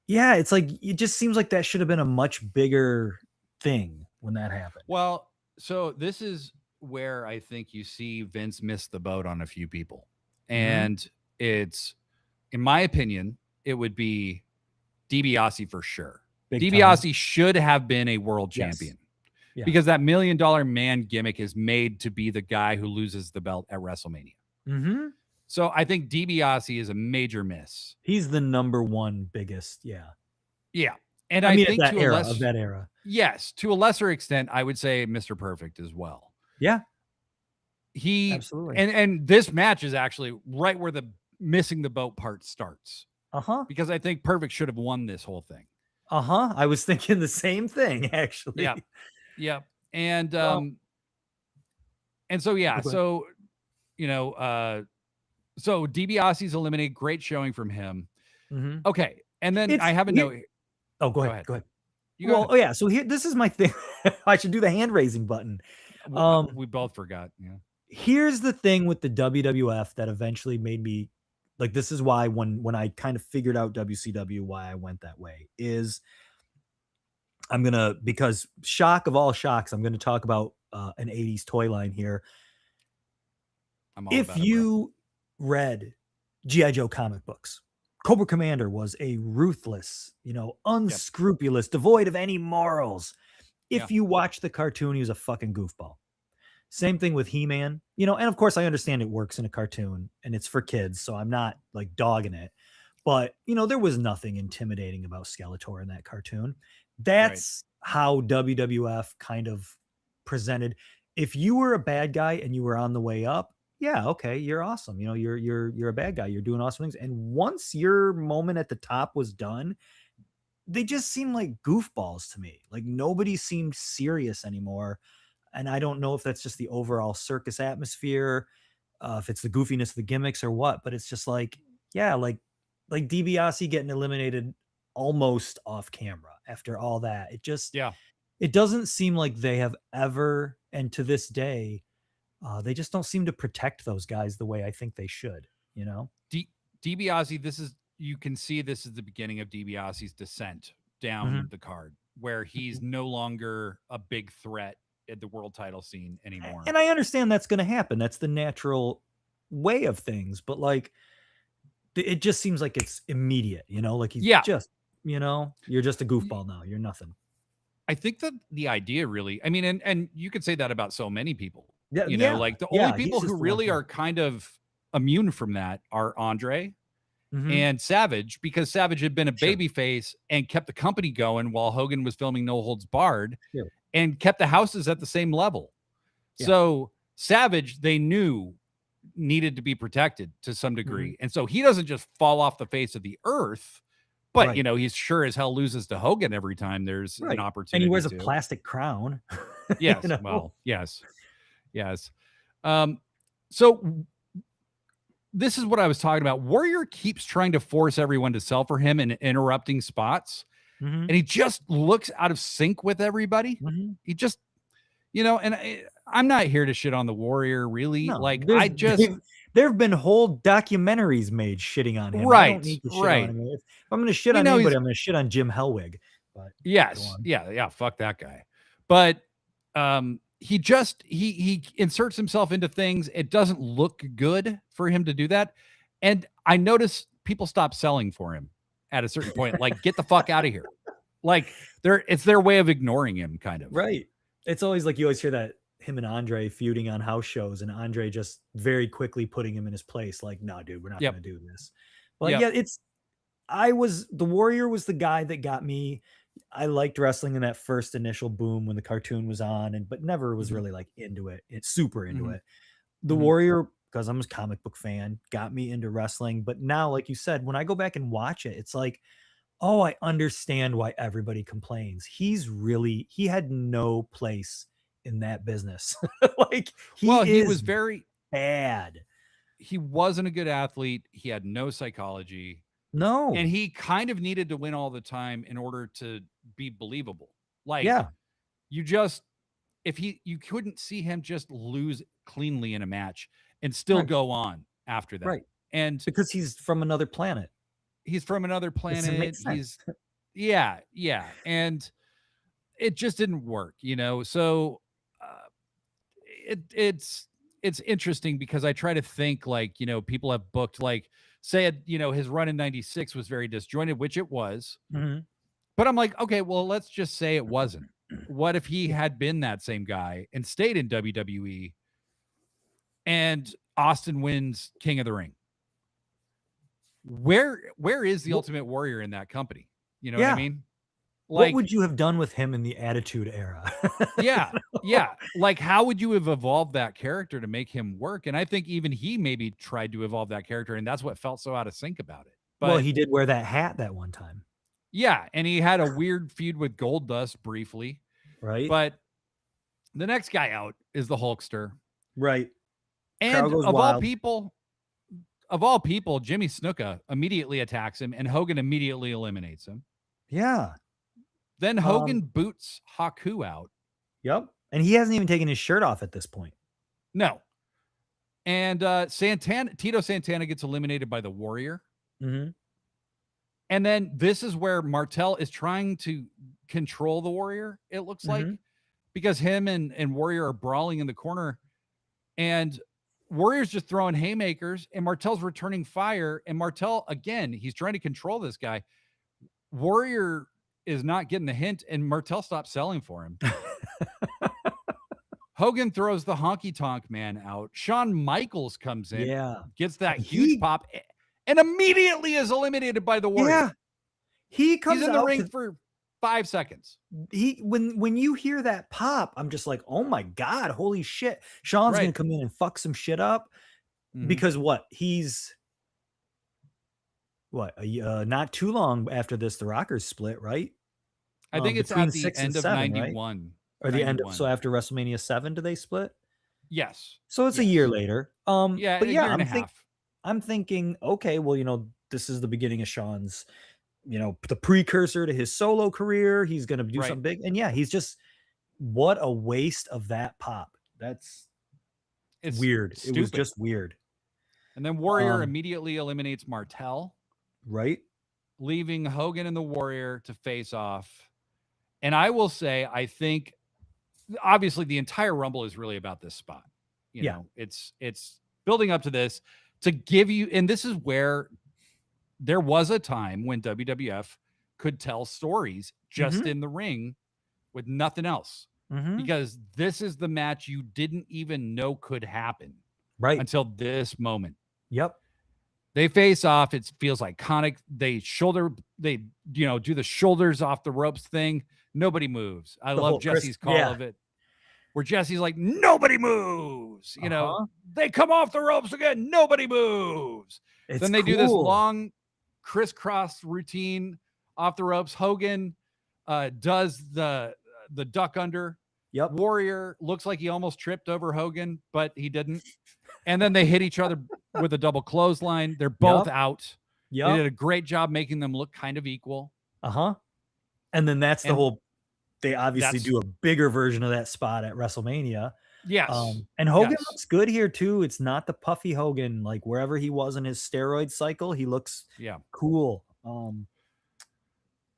yeah, it's like, it just seems like that should have been a much bigger thing when that happened. Well, so this is where I think you see Vince miss the boat on a few people. And it's, in my opinion, it would be DiBiase for sure. DiBiase should have been a world champion. Yeah. Because that $1 Million Man gimmick is made to be the guy who loses the belt at WrestleMania. So I think DiBiase is a major miss. He's the number one biggest. Yeah. And I mean, think that era, of that era. Yes. To a lesser extent, I would say Mr. Perfect as well. Yeah. He Absolutely. and this match is actually right where the missing the boat part starts, Uh-huh. because I think Perfect should have won this whole thing. Uh-huh. I was thinking the same thing, Yeah. actually. Yeah. And Well, so yeah, okay. so you know, so DiBiase's eliminated, great showing from him. Mhm. Okay. And then I It's have a here. note. Oh, go Go ahead. ahead. Go ahead. You go Well, ahead. oh yeah. So here, this is my thing. I should do the hand raising button. Um, We both forgot. Yeah. Here's the thing with the WWF that eventually made me like. This is why when I kind of figured out WCW, why I went that way is I'm gonna because shock of all shocks, I'm gonna talk about an '80s toy line here. I'm all If about it, bro. you read GI Joe comic books, Cobra Commander was a ruthless, Yep. unscrupulous, devoid of any morals. Yeah. If you watch the cartoon, he was a fucking goofball. Same thing with He-Man, and of course I understand it works in a cartoon and it's for kids, so I'm not like dogging it. But, there was nothing intimidating about Skeletor in that cartoon. Right. That's how WWF kind of presented. If you were a bad guy and you were on the way up, yeah, okay, you're awesome. You're a bad guy. You're doing awesome things. And once your moment at the top was done, they just seemed like goofballs to me. Like nobody seemed serious anymore. And I don't know if that's just the overall circus atmosphere, if it's the goofiness of the gimmicks or what, but it's just like, yeah, like DiBiase getting eliminated almost off camera after all that. Yeah. It doesn't seem like they have ever, and to this day, they just don't seem to protect those guys the way I think they should, you know? D- DiBiase, you can see this is the beginning of DiBiase's descent down Mhm. the card, where he's no longer a big threat at the world title scene anymore. And I understand that's going to happen. That's the natural way of things, but like it just seems like it's immediate, like he's Yeah. just, you're just a goofball now. You're nothing. I think that the idea really, I mean, and you could say that about so many people, Yeah, yeah, like the only yeah. He's people who just the one really thing. are kind of immune from that are Andre Mhm. and Savage, because Savage had been a Sure. babyface and kept the company going while Hogan was filming No Holds Barred Sure. and kept the houses at the same level. Yeah. So Savage, they knew, needed to be protected to some Mhm. degree. And so he doesn't just fall off the face of the earth, but Right. he's sure as hell loses to Hogan every time there's an Right. And he opportunity wears a to. plastic crown. you Yes. know? Well, yes. Yes. Um, so this is what I was talking about. Warrior keeps trying to force everyone to sell for him and interrupting spots, Mhm. and he just looks out of sync with everybody. Mhm. He just, and I'm not here to shit on the Warrior, really. No, Like, I just, there have been whole documentaries made shitting on him. I don't right, need to shit on right. him. If I'm gonna shit on anybody, He's, I'm gonna shit on Jim Hellwig. But go yes, on. yeah, yeah, fuck that guy. But he just he inserts himself into things. It doesn't look good for him to do that. And I notice people stop selling for him at a certain point. Like, get the fuck out of here. Like, it's their way of ignoring him, kind of. Right. It's always like you always hear that him and Andre feuding on house shows and Andre just very quickly putting him in his place. Like, no, dude, we're not Yep. gonna do this. But Yep. yeah, the Warrior was the guy that got me. I liked wrestling in that first initial boom when the cartoon was on, but never was Hmm. really like into it. It's super into Hmm. it. The Hmm. Warrior, because I'm a comic book fan, got me into wrestling. But now, like you said, when I go back and watch it, it's like, oh, I understand why everybody complains. He had no place in that business. Like Well, he is bad. he wasn't a good athlete. He had no psychology, and No. he kind of needed to win all the time in order to be believable. Like, Yeah. you just, you couldn't see him just lose cleanly in a match and still Right. go on after that. Right. And Because he's from another planet. he's from another It planet. makes sense. Yeah, yeah. And it just didn't work, So it's interesting because I try to think, like, people have booked, like, said, his run in 96 was very disjointed, which it was. Mhm. But I'm like, okay, well, let's just say it wasn't. What if he Yeah. had been that same guy and stayed in WWE and Austin wins King of the Ring? Where is the Well, Ultimate Warrior in that company? You know what I yeah. mean? What would you have done with him in the Attitude Era? Yeah. Yeah. Like, how would you have evolved that character to make him work? And I think even he maybe tried to evolve that character, and that's what felt so out of sync about it. Well, But he did wear that hat that one time. yeah, and he had a weird feud with Goldust briefly. Right? But the next guy out is the Hulkster. Right. And Crowd goes of wild. all people, Jimmy Snuka immediately attacks him, and Hogan immediately eliminates him. Yeah. Then Hogan boots Haku out. Yep. And he hasn't even taken his shirt off at this point. No. And Tito Santana gets eliminated by the Warrior. Mm-hmm. And then this is where Martel is trying to control the Warrior, it looks like, because him and Warrior are brawling in the corner. And Warrior's just throwing haymakers, and Martel's returning fire. And Martel, again, he's trying to control this guy. Warrior is not getting the hint, and Martel stops selling for him. Hogan throws the honky tonk man out. Shawn Michaels comes in, gets that huge pop, and immediately is eliminated by the Warrior. Yeah. He's in the ring for 5 seconds. When you hear that pop, I'm just like, oh my God, holy shit. Shawn's gonna come in and fuck some shit up. Because he's not too long after this, the Rockers split, right? I think it's at the end of 91. Right? Or the end of, so after WrestleMania 7, do they split? Yes. So it's a year later. Yeah, but a year and a half. I'm thinking, okay, well, this is the beginning of Shawn's, the precursor to his solo career. He's gonna do something big. And yeah, he's just, what a waste of that pop. It's weird. Stupid. It was just weird. And then Warrior immediately eliminates Martel. Right. Leaving Hogan and the Warrior to face off. And I will say, I think, obviously, the entire Rumble is really about this spot. You know, it's building up to this to give you, and this is where there was a time when WWF could tell stories just in the ring with nothing else. Because this is the match you didn't even know could happen until this moment. Yep. They face off. It feels iconic. They do the shoulders off the ropes thing. Nobody moves. I love Jesse's call of it, where Jesse's like, nobody moves. They come off the ropes again. Nobody moves. Then they do this long crisscross routine off the ropes. Hogan does the duck under. Yep. Warrior looks like he almost tripped over Hogan, but he didn't. And then they hit each other with a double clothesline. They're both out. They did a great job making them look kind of equal. And then that's the whole, they obviously do a bigger version of that spot at WrestleMania. Yes. And Hogan looks good here too. It's not the puffy Hogan, like wherever he was in his steroid cycle, he looks cool.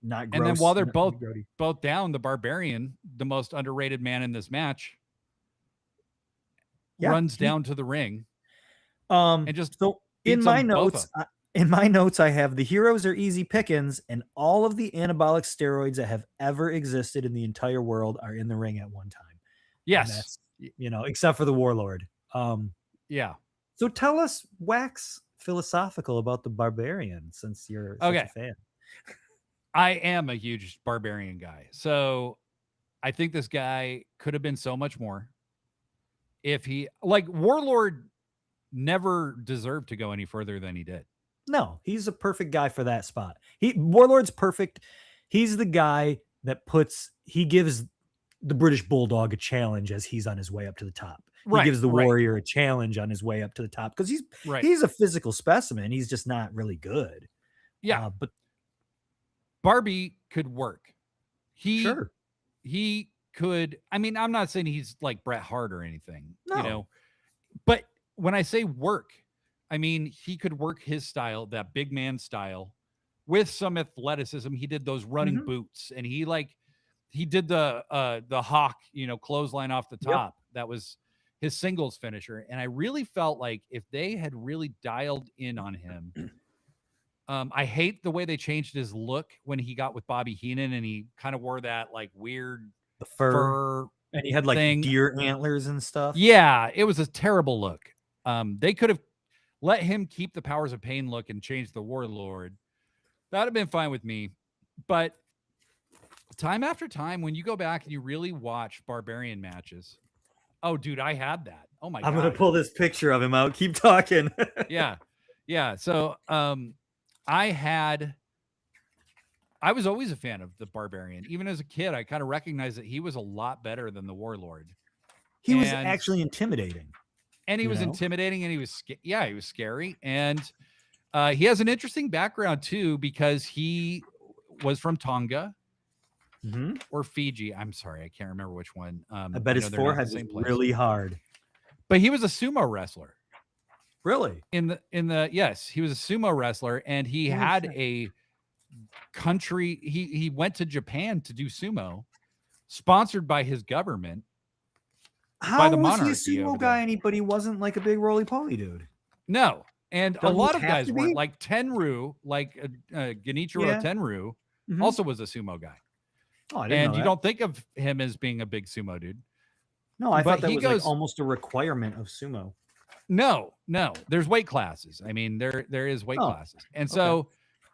Not gross. And then while they're both down, the Barbarian, the most underrated man in this match, runs down to the ring. And just in my notes, I have the heroes are easy pickings, and all of the anabolic steroids that have ever existed in the entire world are in the ring at one time. Yes. Except for the Warlord. Yeah. So tell us, wax philosophical about the Barbarian, since you're such a fan. I am a huge Barbarian guy. So I think this guy could have been so much more. If Warlord never deserved to go any further than he did. No, he's a perfect guy for that spot. Warlord's perfect. He's the guy that he gives the British Bulldog a challenge as he's on his way up to the top. He gives the Warrior a challenge on his way up to the top because he's a physical specimen. He's just not really good. Yeah. But Barbie could work. He could. I mean, I'm not saying he's like Bret Hart or anything, but when I say work, I mean, he could work his style, that big man style, with some athleticism. He did those running boots, and he did the hawk, clothesline off the top. That was his singles finisher. And I really felt like if they had really dialed in on him, I hate the way they changed his look when he got with Bobby Heenan, and he kind of wore that like weird fur and he had like deer antlers and stuff. Yeah, it was a terrible look. They could have let him keep the Powers of Pain look and change the Warlord. That'd have been fine with me. But time after time, when you go back and you really watch Barbarian matches, oh, dude, I had that. Oh my I'm God. gonna pull this picture of him out. Keep talking. Yeah. Yeah. So I was always a fan of the Barbarian. Even as a kid, I kind of recognized that he was a lot better than the Warlord. He was actually intimidating. He was intimidating, and he was he was scary. And he has an interesting background too, because he was from Tonga or Fiji. I'm sorry, I can't remember which one. I bet his forehead was really hard. But he was a sumo wrestler. Really? Yes, he was a sumo wrestler, and he had a country. He went to Japan to do sumo, sponsored by his government. How was he a sumo guy but he wasn't like a big roly-poly dude? No. And a lot of guys weren't. Like Tenryu, like Genichiro Tenryu, also was a sumo guy. Oh, I didn't know that. You don't think of him as being a big sumo dude. No, I thought that was like almost a requirement of sumo. No. There's weight classes. I mean, there is weight classes. And so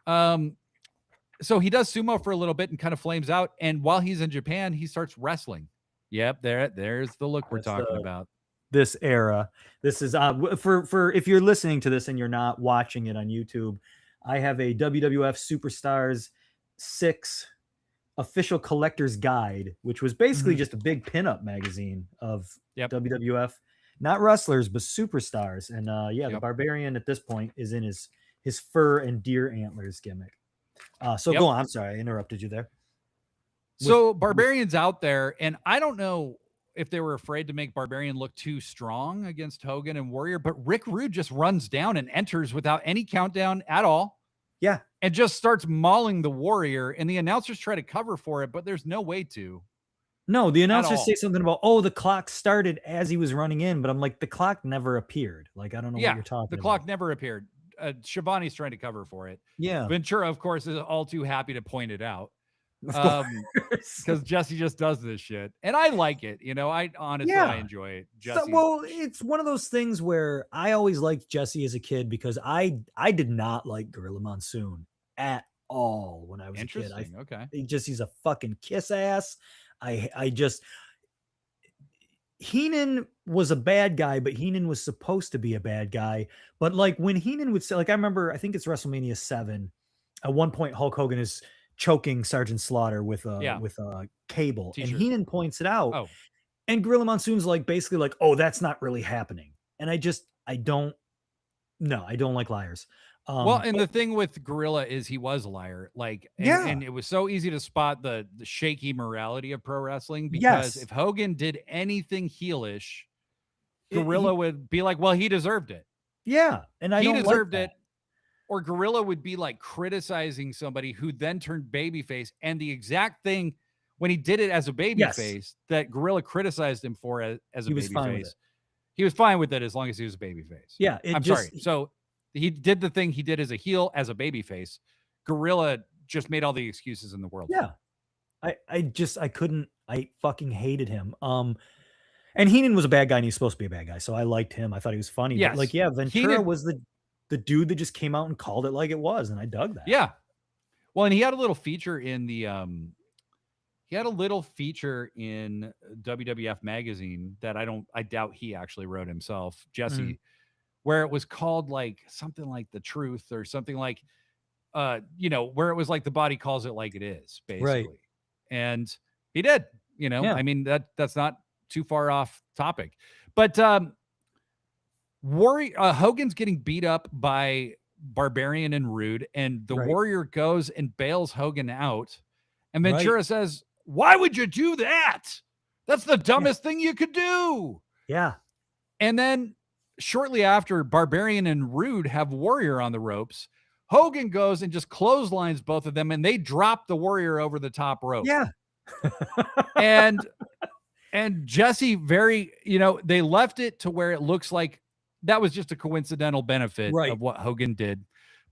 so he does sumo for a little bit and kind of flames out. And while he's in Japan, he starts wrestling. Yep, there's the look we're talking about. This era. This is for if you're listening to this and you're not watching it on YouTube, I have a WWF Superstars 6 official collector's guide, which was basically just a big pinup magazine of WWF, not wrestlers but superstars. And the Barbarian at this point is in his fur and deer antlers gimmick. So go on. I'm sorry, I interrupted you there. So Barbarian's out there, and I don't know if they were afraid to make Barbarian look too strong against Hogan and Warrior, but Rick Rude just runs down and enters without any countdown at all. Yeah. And just starts mauling the Warrior, and the announcers try to cover for it, but there's no way to. No, the announcers say something about, the clock started as he was running in, but I'm like, the clock never appeared. Like, I don't know what you're talking about. The clock never appeared. Shivani's trying to cover for it. Yeah. Ventura, of course, is all too happy to point it out. Because Jesse just does this shit, and I like it. I honestly I enjoy it. Jesse. Well, it's one of those things where I always liked Jesse as a kid because I did not like Gorilla Monsoon at all when I was a kid. He's a fucking kiss ass. Heenan was a bad guy, but Heenan was supposed to be a bad guy. But like when Heenan would say, like I remember, I think it's WrestleMania 7. At one point, Hulk Hogan is choking Sergeant Slaughter with a cable, T-shirt. And Heenan points it out, and Gorilla Monsoon's like basically like, "Oh, that's not really happening." And I don't like liars. And the thing with Gorilla is he was a liar. And it was so easy to spot the shaky morality of pro wrestling because if Hogan did anything heelish, Gorilla would be like, "Well, he deserved it." Yeah, and he deserved it. Or Gorilla would be like criticizing somebody who then turned babyface, and the exact thing when he did it as a babyface that Gorilla criticized him for as a babyface, he was fine with it as long as he was a babyface. Yeah, sorry. So he did the thing he did as a heel, as a babyface. Gorilla just made all the excuses in the world. Yeah, I fucking hated him. And Heenan was a bad guy, and he's supposed to be a bad guy, so I liked him. I thought he was funny. Yes. But Ventura was the dude that just came out and called it like it was, and I dug that. Yeah. Well, and he had a little feature in the WWF magazine that I doubt he actually wrote himself, Jesse, where it was called like something like The Truth or something like where it was like the body calls it like it is, basically. Right. And he did, I mean, that's not too far off topic. But Hogan's getting beat up by Barbarian and Rude, and the Warrior goes and bails Hogan out, and Ventura says, "Why would you do that? That's the dumbest thing you could do." Yeah. And then shortly after, Barbarian and Rude have Warrior on the ropes. Hogan goes and just clotheslines both of them, and they drop the Warrior over the top rope. Yeah. and Jesse they left it to where it looks like that was just a coincidental benefit of what Hogan did.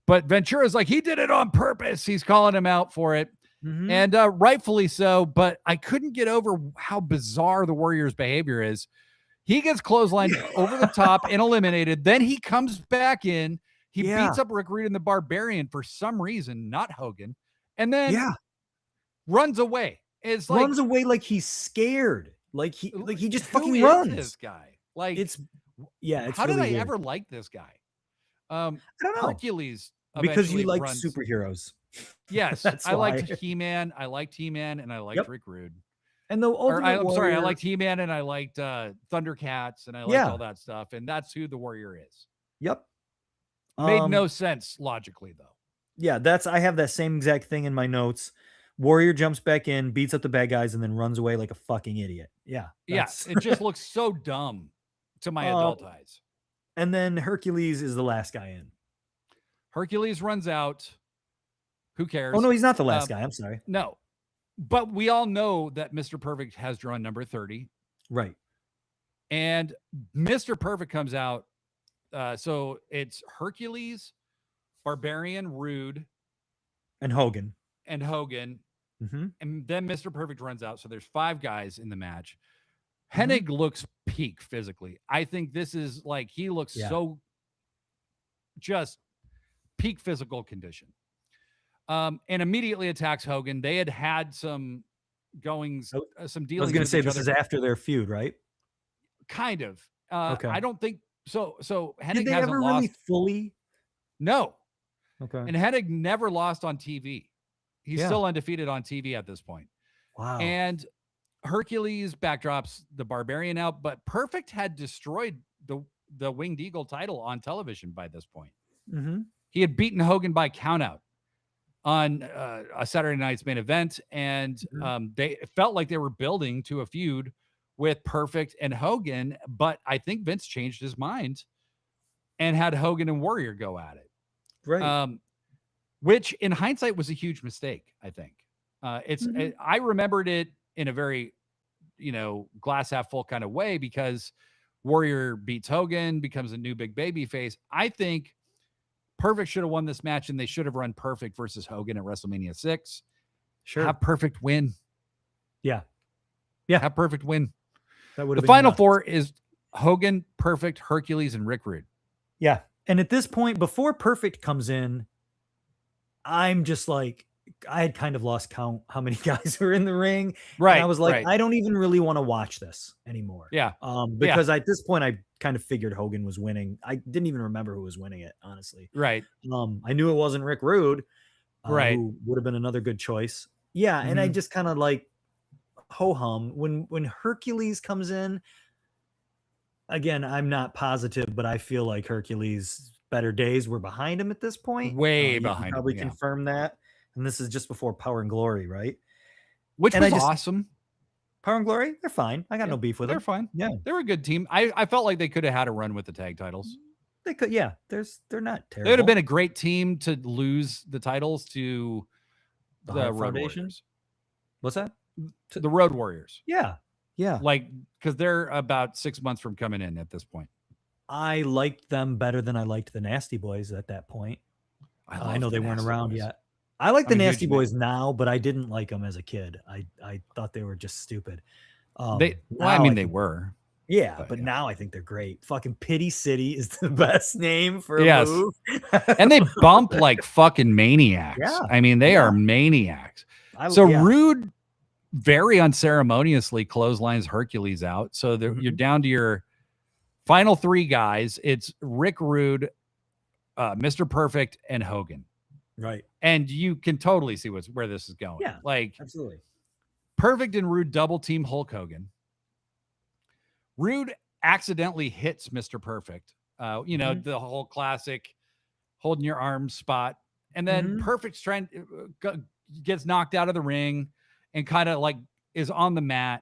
But Ventura's like, he did it on purpose. He's calling him out for it. And rightfully so. But I couldn't get over how bizarre the Warrior's behavior is. He gets clotheslined over the top and eliminated. Then he comes back in. He beats up Rick Rude and the Barbarian for some reason, not Hogan. And then runs away. It's like runs away like he's scared. Like he just who fucking is runs. this guy? Like It's it's how really did I weird. ever like this guy? I don't know. Hercules Because you eventually like runs. superheroes. Yes, That's I liked why. He-Man. I liked He-Man, and I liked Yep. Rick Rude. And the Ultimate I'm sorry, I Warrior. liked He-Man, and I liked Thundercats, and I liked all that stuff. And that's who the Warrior is. Yep. Made no sense logically, though. Yeah, I have that same exact thing in my notes. Warrior jumps back in, beats up the bad guys, and then runs away like a fucking idiot. Yeah. Yes, it just looks so dumb to my adult eyes. And then Hercules is the last guy in. Hercules runs out. Who cares? Oh, no, he's not the last guy. I'm sorry. No. But we all know that Mr. Perfect has drawn number 30. Right. And Mr. Perfect comes out. So it's Hercules, Barbarian, Rude, and Hogan. Mm-hmm. And then Mr. Perfect runs out. So there's 5 guys in the match. Mm-hmm. Hennig looks peak physically. I think this is like he looks so just peak physical condition. And immediately attacks Hogan. They had some goings, some dealings. I was going to say this is after their feud, right? Kind of. Okay. I don't think so. So Hennig did they hasn't ever lost really fully? No. Okay. And Hennig never lost on TV. He's still undefeated on TV at this point. Wow. And Hercules backdrops the Barbarian out, but Perfect had destroyed the Winged Eagle title on television by this point. Mm-hmm. He had beaten Hogan by countout on a Saturday night's main event, and they felt like they were building to a feud with Perfect and Hogan, but I think Vince changed his mind and had Hogan and Warrior go at it. Right. Which in hindsight was a huge mistake, I think. I remembered it in a very, glass half full kind of way because Warrior beats Hogan, becomes a new big baby face. I think Perfect should have won this match, and they should have run Perfect versus Hogan at WrestleMania 6. Sure. Have Perfect win. Yeah. Have Perfect win. That would the final 4 is Hogan, Perfect, Hercules, and Rick Rude. Yeah. And at this point, before Perfect comes in, I'm just like, I had kind of lost count how many guys were in the ring. Right. And I was like, I don't even really want to watch this anymore. Yeah. Because at this point, I kind of figured Hogan was winning. I didn't even remember who was winning it, honestly. Right. I knew it wasn't Rick Rude, who would have been another good choice. Yeah. And I just kind of like ho-hum when Hercules comes in. Again, I'm not positive, but I feel like Hercules' better days were behind him at this point. Way behind him. Probably confirm that. And this is just before Power and Glory, right? Which was awesome. Power and Glory, they're fine. I got no beef with them. They're fine. Yeah. They're a good team. I felt like they could have had a run with the tag titles. They could, yeah. They're not terrible. They would have been a great team to lose the titles to the Road Warriors. What's that? The Road Warriors. Yeah. Yeah. Like, because they're about 6 months from coming in at this point. I liked them better than I liked the Nasty Boys at that point. I know they weren't around yet. I like the Nasty Boys now, but I didn't like them as a kid. I thought they were just stupid. They were. Yeah, but now I think they're great. Fucking Pity City is the best name for a move. And they bump like fucking maniacs. Yeah. I mean, they are maniacs. Rude very unceremoniously clotheslines Hercules out. So you're down to your final 3 guys. It's Rick Rude, Mr. Perfect, and Hogan. Right. And you can totally see where this is going. Yeah, like absolutely. Perfect and Rude double team Hulk Hogan. Rude accidentally hits Mr. Perfect. The whole classic holding your arms spot. And then Perfect's gets knocked out of the ring and kind of like is on the mat,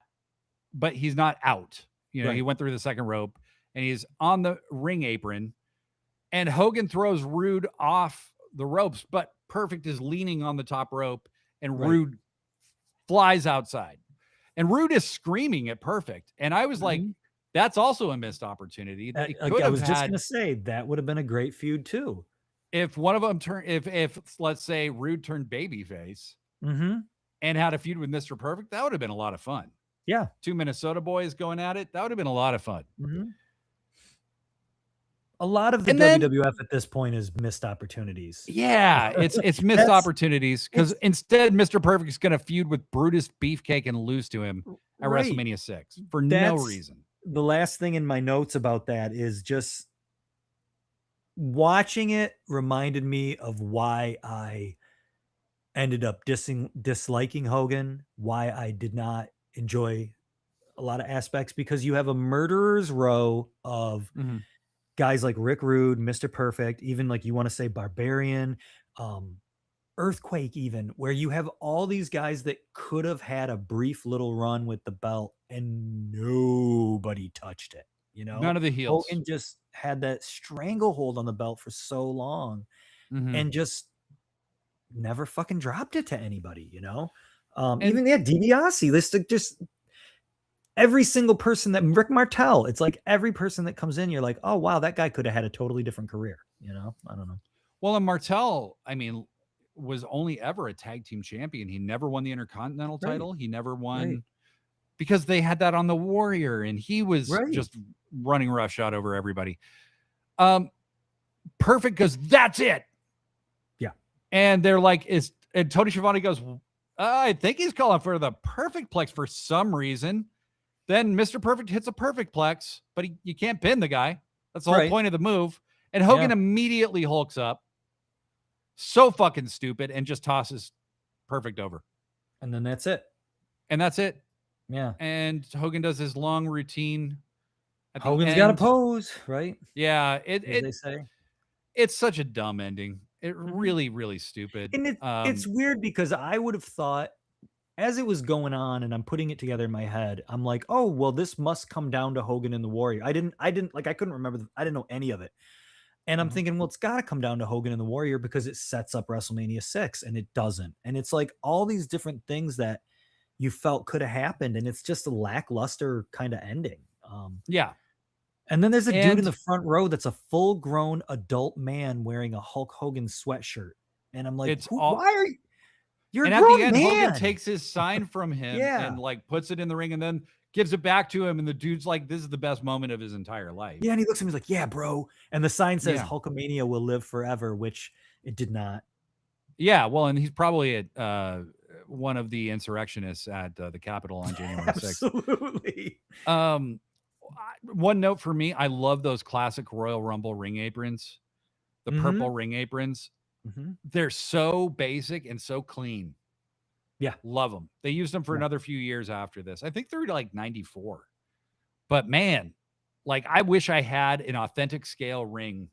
but he's not out. He went through the second rope and he's on the ring apron, and Hogan throws Rude off the ropes, but Perfect is leaning on the top rope, and Rude flies outside, and Rude is screaming at Perfect. And I was like, that's also a missed opportunity. I was just going to say that would have been a great feud too. If one of them if let's say Rude turned babyface and had a feud with Mr. Perfect, that would have been a lot of fun. Yeah. 2 Minnesota boys going at it. That would have been a lot of fun. A lot of the And then WWF at this point is missed opportunities. yeah, it's missed That's opportunities because it's instead Mr. Perfect is going to feud with Brutus Beefcake and lose to him at right. WrestleMania 6 for no That's reason. the last thing in my notes about that is just watching it reminded me of why I ended up disliking Hogan, why I did not enjoy a lot of aspects because you have a murderer's row of Mhm. guys like Rick Rude, Mr. Perfect, even like you want to say Barbarian, um, Earthquake, even where you have all these guys that could have had a brief little run with the belt and nobody touched it. You know, None of the heels. Hogan just had that stranglehold on the belt for so long Mhm. and just never fucking dropped it to anybody, you know? And Even DiBiase, this just every single person that Rick Martel, it's like every person that comes in, you're like, oh wow, that guy could have had a totally different career, you know? I don't know. well, and Martel, I mean, was only ever a tag team champion. He never won the Intercontinental Right, title. He never right, won because they had that on the Warrior and he was right. just running roughshod over everybody. Um, Perfect goes, that's it. Yeah. And they're like, is and Tony Schiavone goes, I think he's calling for the perfect plex for some reason. Then Mr. Perfect hits a perfect plex, but you can't pin the guy. That's the whole Right. point of the move. And Hogan Yeah. immediately hulks up. So fucking stupid and just tosses Perfect over. And then that's it. And that's it. Yeah. And Hogan does his long routine at the Hogan's got a end. pose, right? Yeah, As they say. it's such a dumb ending. It Mhm. really, really stupid. And it's weird because I would have thought as it was going on and I'm putting it together in my head, I'm like, "Oh, well, this must come down to Hogan and the Warrior." I didn't like I couldn't remember I didn't know any of it. And I'm Mhm. thinking, well, it's got to come down to Hogan and the Warrior because it sets up WrestleMania 6 and it doesn't. And it's like all these different things that you felt could have happened and it's just a lackluster kind of ending. Yeah. And then there's a dude in And the front row that's a full-grown adult man wearing a Hulk Hogan sweatshirt. And I'm like, it's "Who all why are you you're a and at the grown end, Hogan man." takes his sign from him Yeah. and like puts it in the ring and then gives it back to him. And the dude's like, this is the best moment of his entire life. Yeah, and he looks at me, he's like, "Yeah, bro." And the sign says Yeah. Hulkamania will live forever, which it did not. Yeah. Well, and he's probably at one of the insurrectionists at the Capitol on January 6th. Absolutely. Um, one note for me, I love those classic Royal Rumble ring aprons, the purple Mhm. ring aprons. Mhm. They're so basic and so clean. Yeah. Love them. They used them for Yeah. another few years after this. I think through to like 94. But man, like I wish I had an authentic scale ring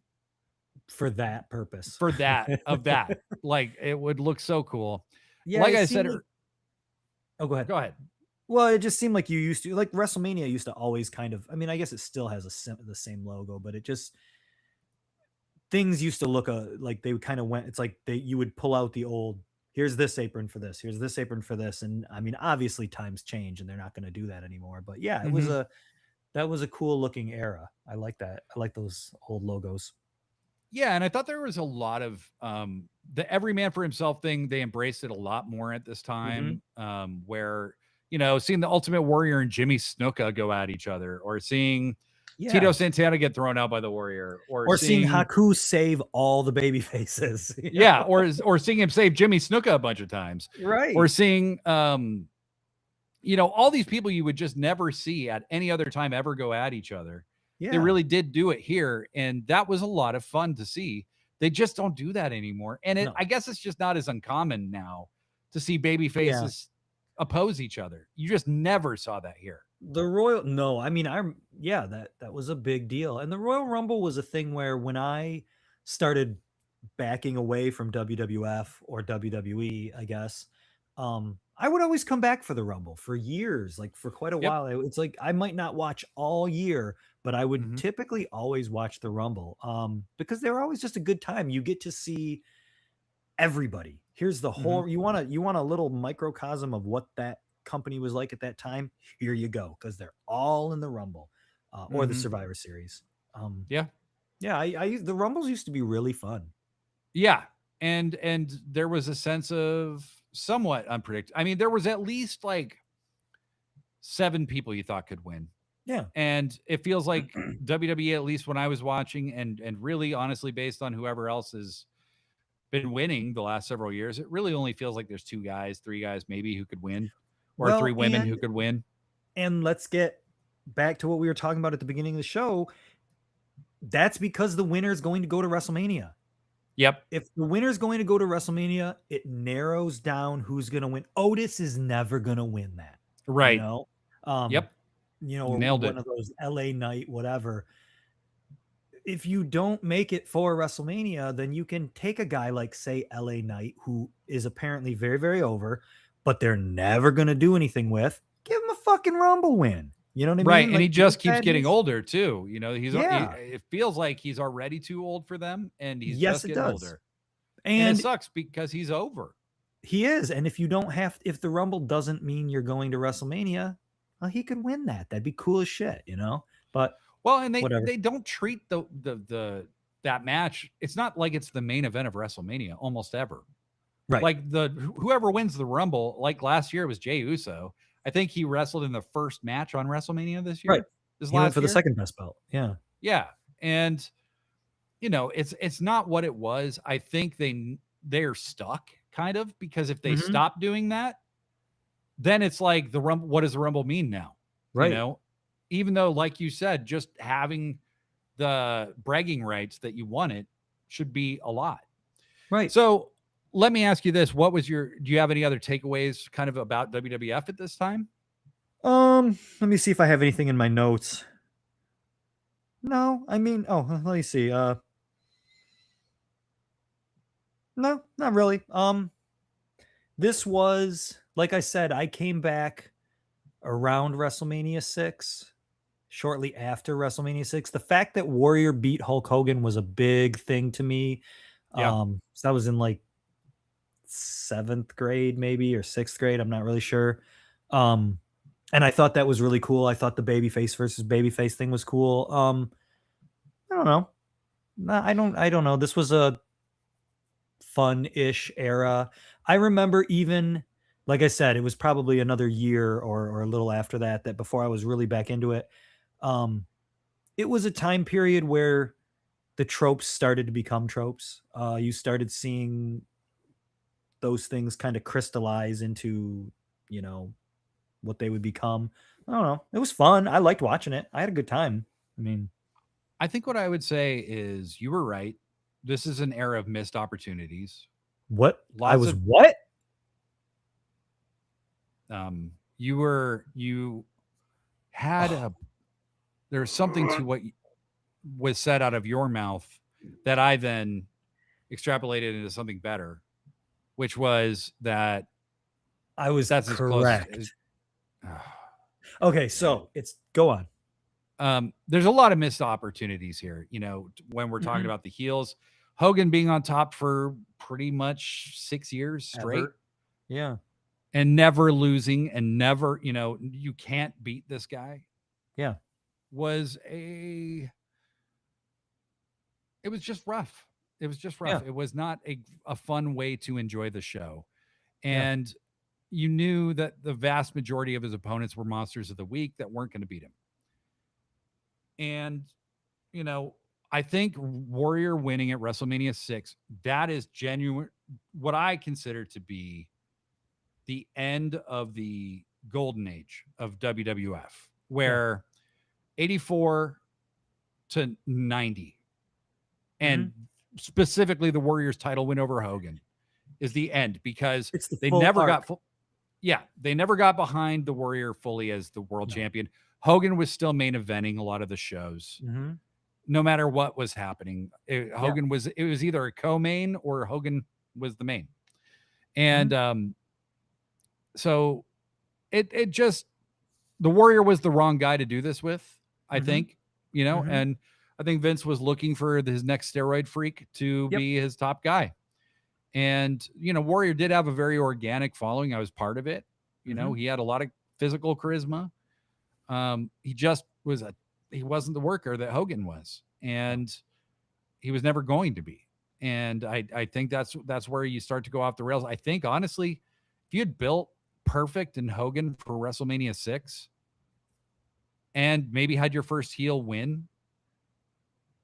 For that purpose. for that of that. Like it would look so cool. Yeah, Like it I seemed said, like oh, go ahead. go ahead. Well, it just seemed like you used to like WrestleMania used to always kind of I mean, I guess it still has the same logo, but it just things used to look like they kind of went it's like they you would pull out the old here's this apron for this, here's this apron for this and I mean, obviously times change and they're not going to do that anymore, but yeah, it was Mhm. a that was a cool looking era. I like that. I like those old logos. Yeah, and I thought there was a lot of the every man for himself thing. They embraced it a lot more at this Mhm. time, where seeing the Ultimate Warrior and Jimmy Snuka go at each other, or seeing Tito Yeah. Santana get thrown out by the Warrior, or Or seeing seeing Haku save all the baby faces, you yeah, know? or seeing him save Jimmy Snuka a bunch of times, or Right. seeing all these people you would just never see at any other time ever go at each other. They Yeah. really did do it here, and that was a lot of fun to see. They just don't do that anymore, and No. I guess it's just not as uncommon now to see baby Yeah. faces oppose each other. You just never saw that here. The Royal no, I mean, I'm yeah, that was a big deal, and the Royal Rumble was a thing where when I started backing away from WWF or WWE, I guess, I would always come back for the Rumble for years, like, for quite a Yep. while, it's like I might not watch all year, but I would Hmm. typically always watch the Rumble, because they're always just a good time, you get to see everybody. Here's the Hmm. whole you want a little microcosm of what that company was like at that time. Here you go, because they're all in the Rumble or the Hmm. Survivor Series. Um, Yeah. yeah, the Rumbles used to be really fun. Yeah. And there was a sense of somewhat unpredictable. I mean, there was at least like 7 people you thought could win. Yeah. And it feels like WWE, at least when I was watching, and really honestly, based on whoever else has been winning the last several years, it really only feels like there's 2 guys, 3 guys maybe who could win, or 3 women who Well, could win. and let's get back to what we were talking about at the beginning of the show. That's because the winner is going to go to WrestleMania. Yep. If the winner is going to go to WrestleMania, it narrows down who's going to win. Otis is never going to win that, you Right. know, um, Yep. or Nailed one it. of those LA Knight, whatever. If you don't make it for WrestleMania, then you can take a guy like, say, LA Knight, who is apparently very, very over, but they're never going to do anything with. Give him a fucking Rumble win. You know what I Right. mean? And he Like, just make keeps that getting his. older too. Yeah, it feels like he's already too old for them, and he's yes, just it getting does. older. And it And sucks because he's over. he is. And if you don't have, if the Rumble doesn't mean you're going to WrestleMania, well, he could win that. That'd be cool as shit, you know? But Well, and they whatever. they don't treat the that match. It's not like it's the main event of WrestleMania almost ever. Right. Like whoever wins the Rumble, like last year it was Jey Uso. I think he wrestled in the first match on WrestleMania Right. this He went last for the year. second best belt. Yeah. Yeah. And it's not what it was. I think they're stuck kind of, because if they Hmm. stop doing that, then it's like the Rumble. What does the Rumble mean now? You Right. know, even though, like you said, just having the bragging rights that you won it should be a lot. Right. So let me ask you this: do you have any other takeaways kind of about WWF at this time? Let me see if I have anything in my notes. No, I mean, oh, let me see. No, not really. This was, like I said, I came back around WrestleMania 6, shortly after WrestleMania 6. The fact that Warrior beat Hulk Hogan was a big thing to me. Yeah, So that was in like 7th grade, maybe, or 6th grade. I'm not really sure. Um, and I thought that was really cool. I thought the babyface versus babyface thing was cool. I don't know. No, I don't know. This was a fun-ish era. I remember, even like I said, it was probably another year or a little after that, that before I was really back into it. Um, it was a time period where the tropes started to become tropes. You started seeing those things kind of crystallize into, you know, what they would become. I don't know. It was fun. I liked watching it. I had a good time. I mean, I think what I would say is you were right. This is an era of missed opportunities. what I Lots was of what? you had Oh, a there's something to what was said out of your mouth that I then extrapolated into something better, which was that I was that's as close as correct. Okay, man. so it's go on. There's a lot of missed opportunities here. When we're talking Mhm. about the heels, Hogan being on top for pretty much 6 years straight Ever. Yeah. and never losing, and never, you can't beat this guy, Yeah. was a it was just rough. It was just rough. Yeah. It was not a fun way to enjoy the show. Yeah. And you knew that the vast majority of his opponents were monsters of the week that weren't going to beat him. And, you know, I think Warrior winning at WrestleMania 6, that is genuine, what I consider to be the end of the golden age of WWF, Yeah. where 84 to 90, and Mhm. specifically the Warriors title win over Hogan, is the end, because It's the they full never got arc. full. Yeah, they never got behind the Warrior fully as the world No. champion. Hogan was still main eventing a lot of the shows, Mhm. no matter what was happening. Yeah. It was either a co-main or Hogan was the main. And Mhm. so it just, the Warrior was the wrong guy to do this with, I Mhm. think, Mhm. and I think Vince was looking for his next steroid freak to Yep. be his top guy. And, Warrior did have a very organic following. I was part of it. Mhm. He had a lot of physical charisma. He just he wasn't the worker that Hogan was. No. And he was never going to be. And I think that's where you start to go off the rails. I think, honestly, if you had built Perfect and Hogan for WrestleMania 6, and maybe had your first heel win,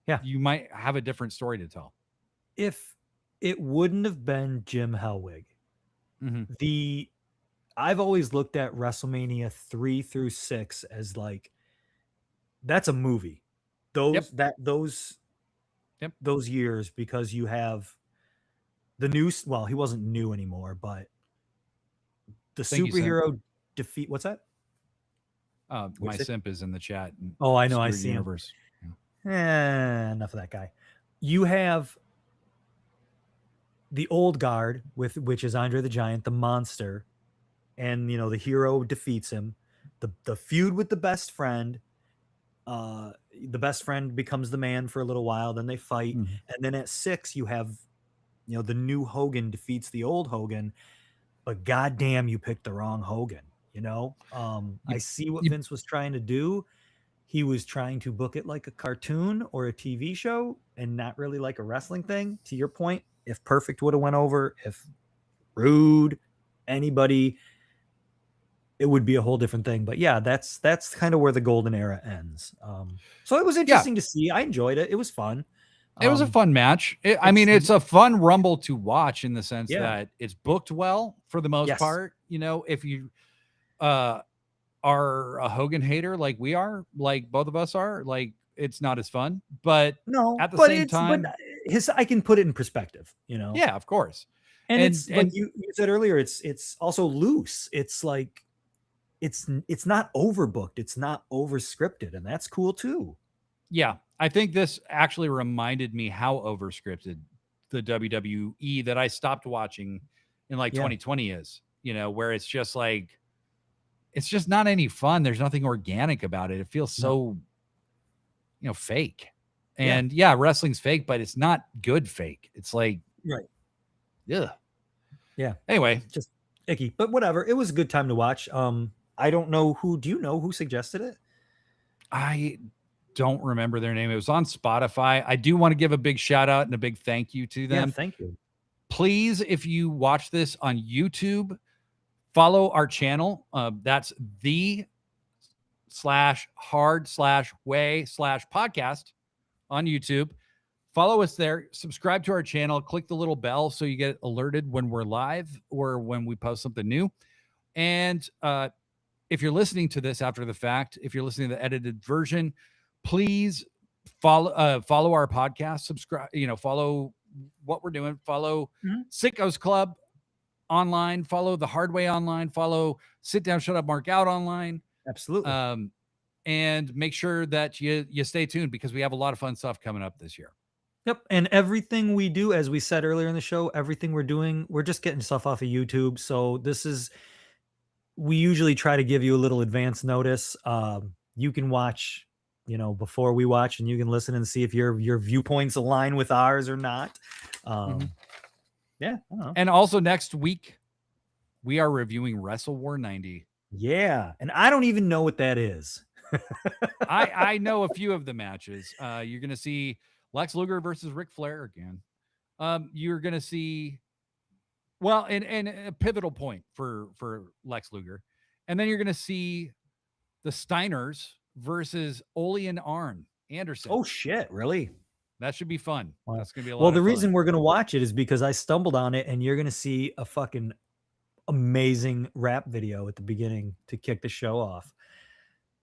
Yeah. you might have a different story to tell. If it wouldn't have been Jim Hellwig, Mm-hmm. I've always looked at WrestleMania 3 through 6 as like that's a movie. Yep. Those years, because you have the new, well, he wasn't new anymore, but the Thank you, Simp. superhero defeat. What's that? My Simp is in the chat. Oh, I know. I Skewer see him. Universe. Yeah. Enough of that guy. You have the old guard, with which is Andre the Giant, the monster, and the hero defeats him. The feud with the best friend. The best friend becomes the man for a little while. Then they fight, and then at 6 you have the new Hogan defeats the old Hogan. But goddamn, you picked the wrong Hogan. I see what Vince was trying to do. He was trying to book it like a cartoon or a TV show and not really like a wrestling thing. To your point, if Perfect would have went over, if Rude, anybody, it would be a whole different thing. But yeah, that's kind of where the golden era ends. So it was interesting to see. I enjoyed it. It was fun. It was a fun match. It's a fun Rumble to watch in the sense that it's booked well for the most part. If you are a Hogan hater like we are, like both of us are, like it's not as fun. But at the same time, I can put it in perspective. Yeah, of course. And it's like you said earlier. It's also loose. It's like it's not overbooked. It's not overscripted, and that's cool too. Yeah, I think this actually reminded me how overscripted the WWE that I stopped watching in 2020 is, where it's just like, it's just not any fun. There's nothing organic about it. It feels so, fake. And wrestling's fake, but it's not good fake. It's like, yeah. Anyway, just icky, but whatever. It was a good time to watch. I don't know do you know who suggested it? I don't remember their name. It was on Spotify. I do want to give a big shout out and a big thank you to them. Yeah, thank you. Please, if you watch this on YouTube, follow our channel. That's the/hard/way/podcast on YouTube. Follow us there. Subscribe to our channel. Click the little bell so you get alerted when we're live or when we post something new. And if you're listening to this after the fact, if you're listening to the edited version, please follow our podcast. Subscribe. Follow what we're doing. Follow Sickos Club online. Follow the Hard Way online. Follow Sit Down, Shut Up, Mark Out online. Absolutely. And make sure that you stay tuned because we have a lot of fun stuff coming up this year. Yep. And everything we do, as we said earlier in the show, everything we're doing, we're just getting stuff off of YouTube. So we usually try to give you a little advance notice. You can watch, before we watch, and you can listen and see if your viewpoints align with ours or not. Yeah. I don't know. And also next week, we are reviewing Wrestle War 90. Yeah. And I don't even know what that is. I know a few of the matches. You're going to see Lex Luger versus Ric Flair again. You're going to see, and a pivotal point for Lex Luger. And then you're going to see the Steiners versus Ole and Arn Anderson. Oh, shit. Really? That should be fun. Wow. That's going to be a lot Well, of the fun. reason we're going to watch it is because I stumbled on it, and you're going to see a fucking amazing rap video at the beginning to kick the show off.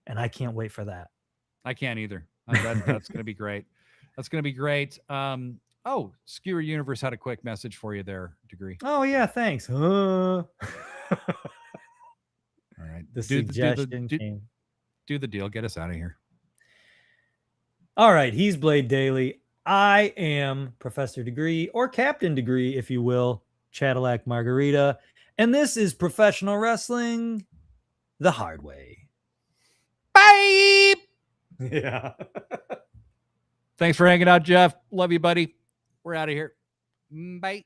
And I can't wait for that. I can't either. That's going to be great. That's going to be great. Skewer Universe had a quick message for you there, Degree. Oh, yeah, thanks. All right. The suggestion came. Do the deal. Get us out of here. All right. He's Blade Daily. I am Professor Degree, or Captain Degree, if you will, Cadillac Margarita. And this is Professional Wrestling the Hard Way. Bye. Yeah. Thanks for hanging out, Jeff. Love you, buddy. We're out of here. Bye.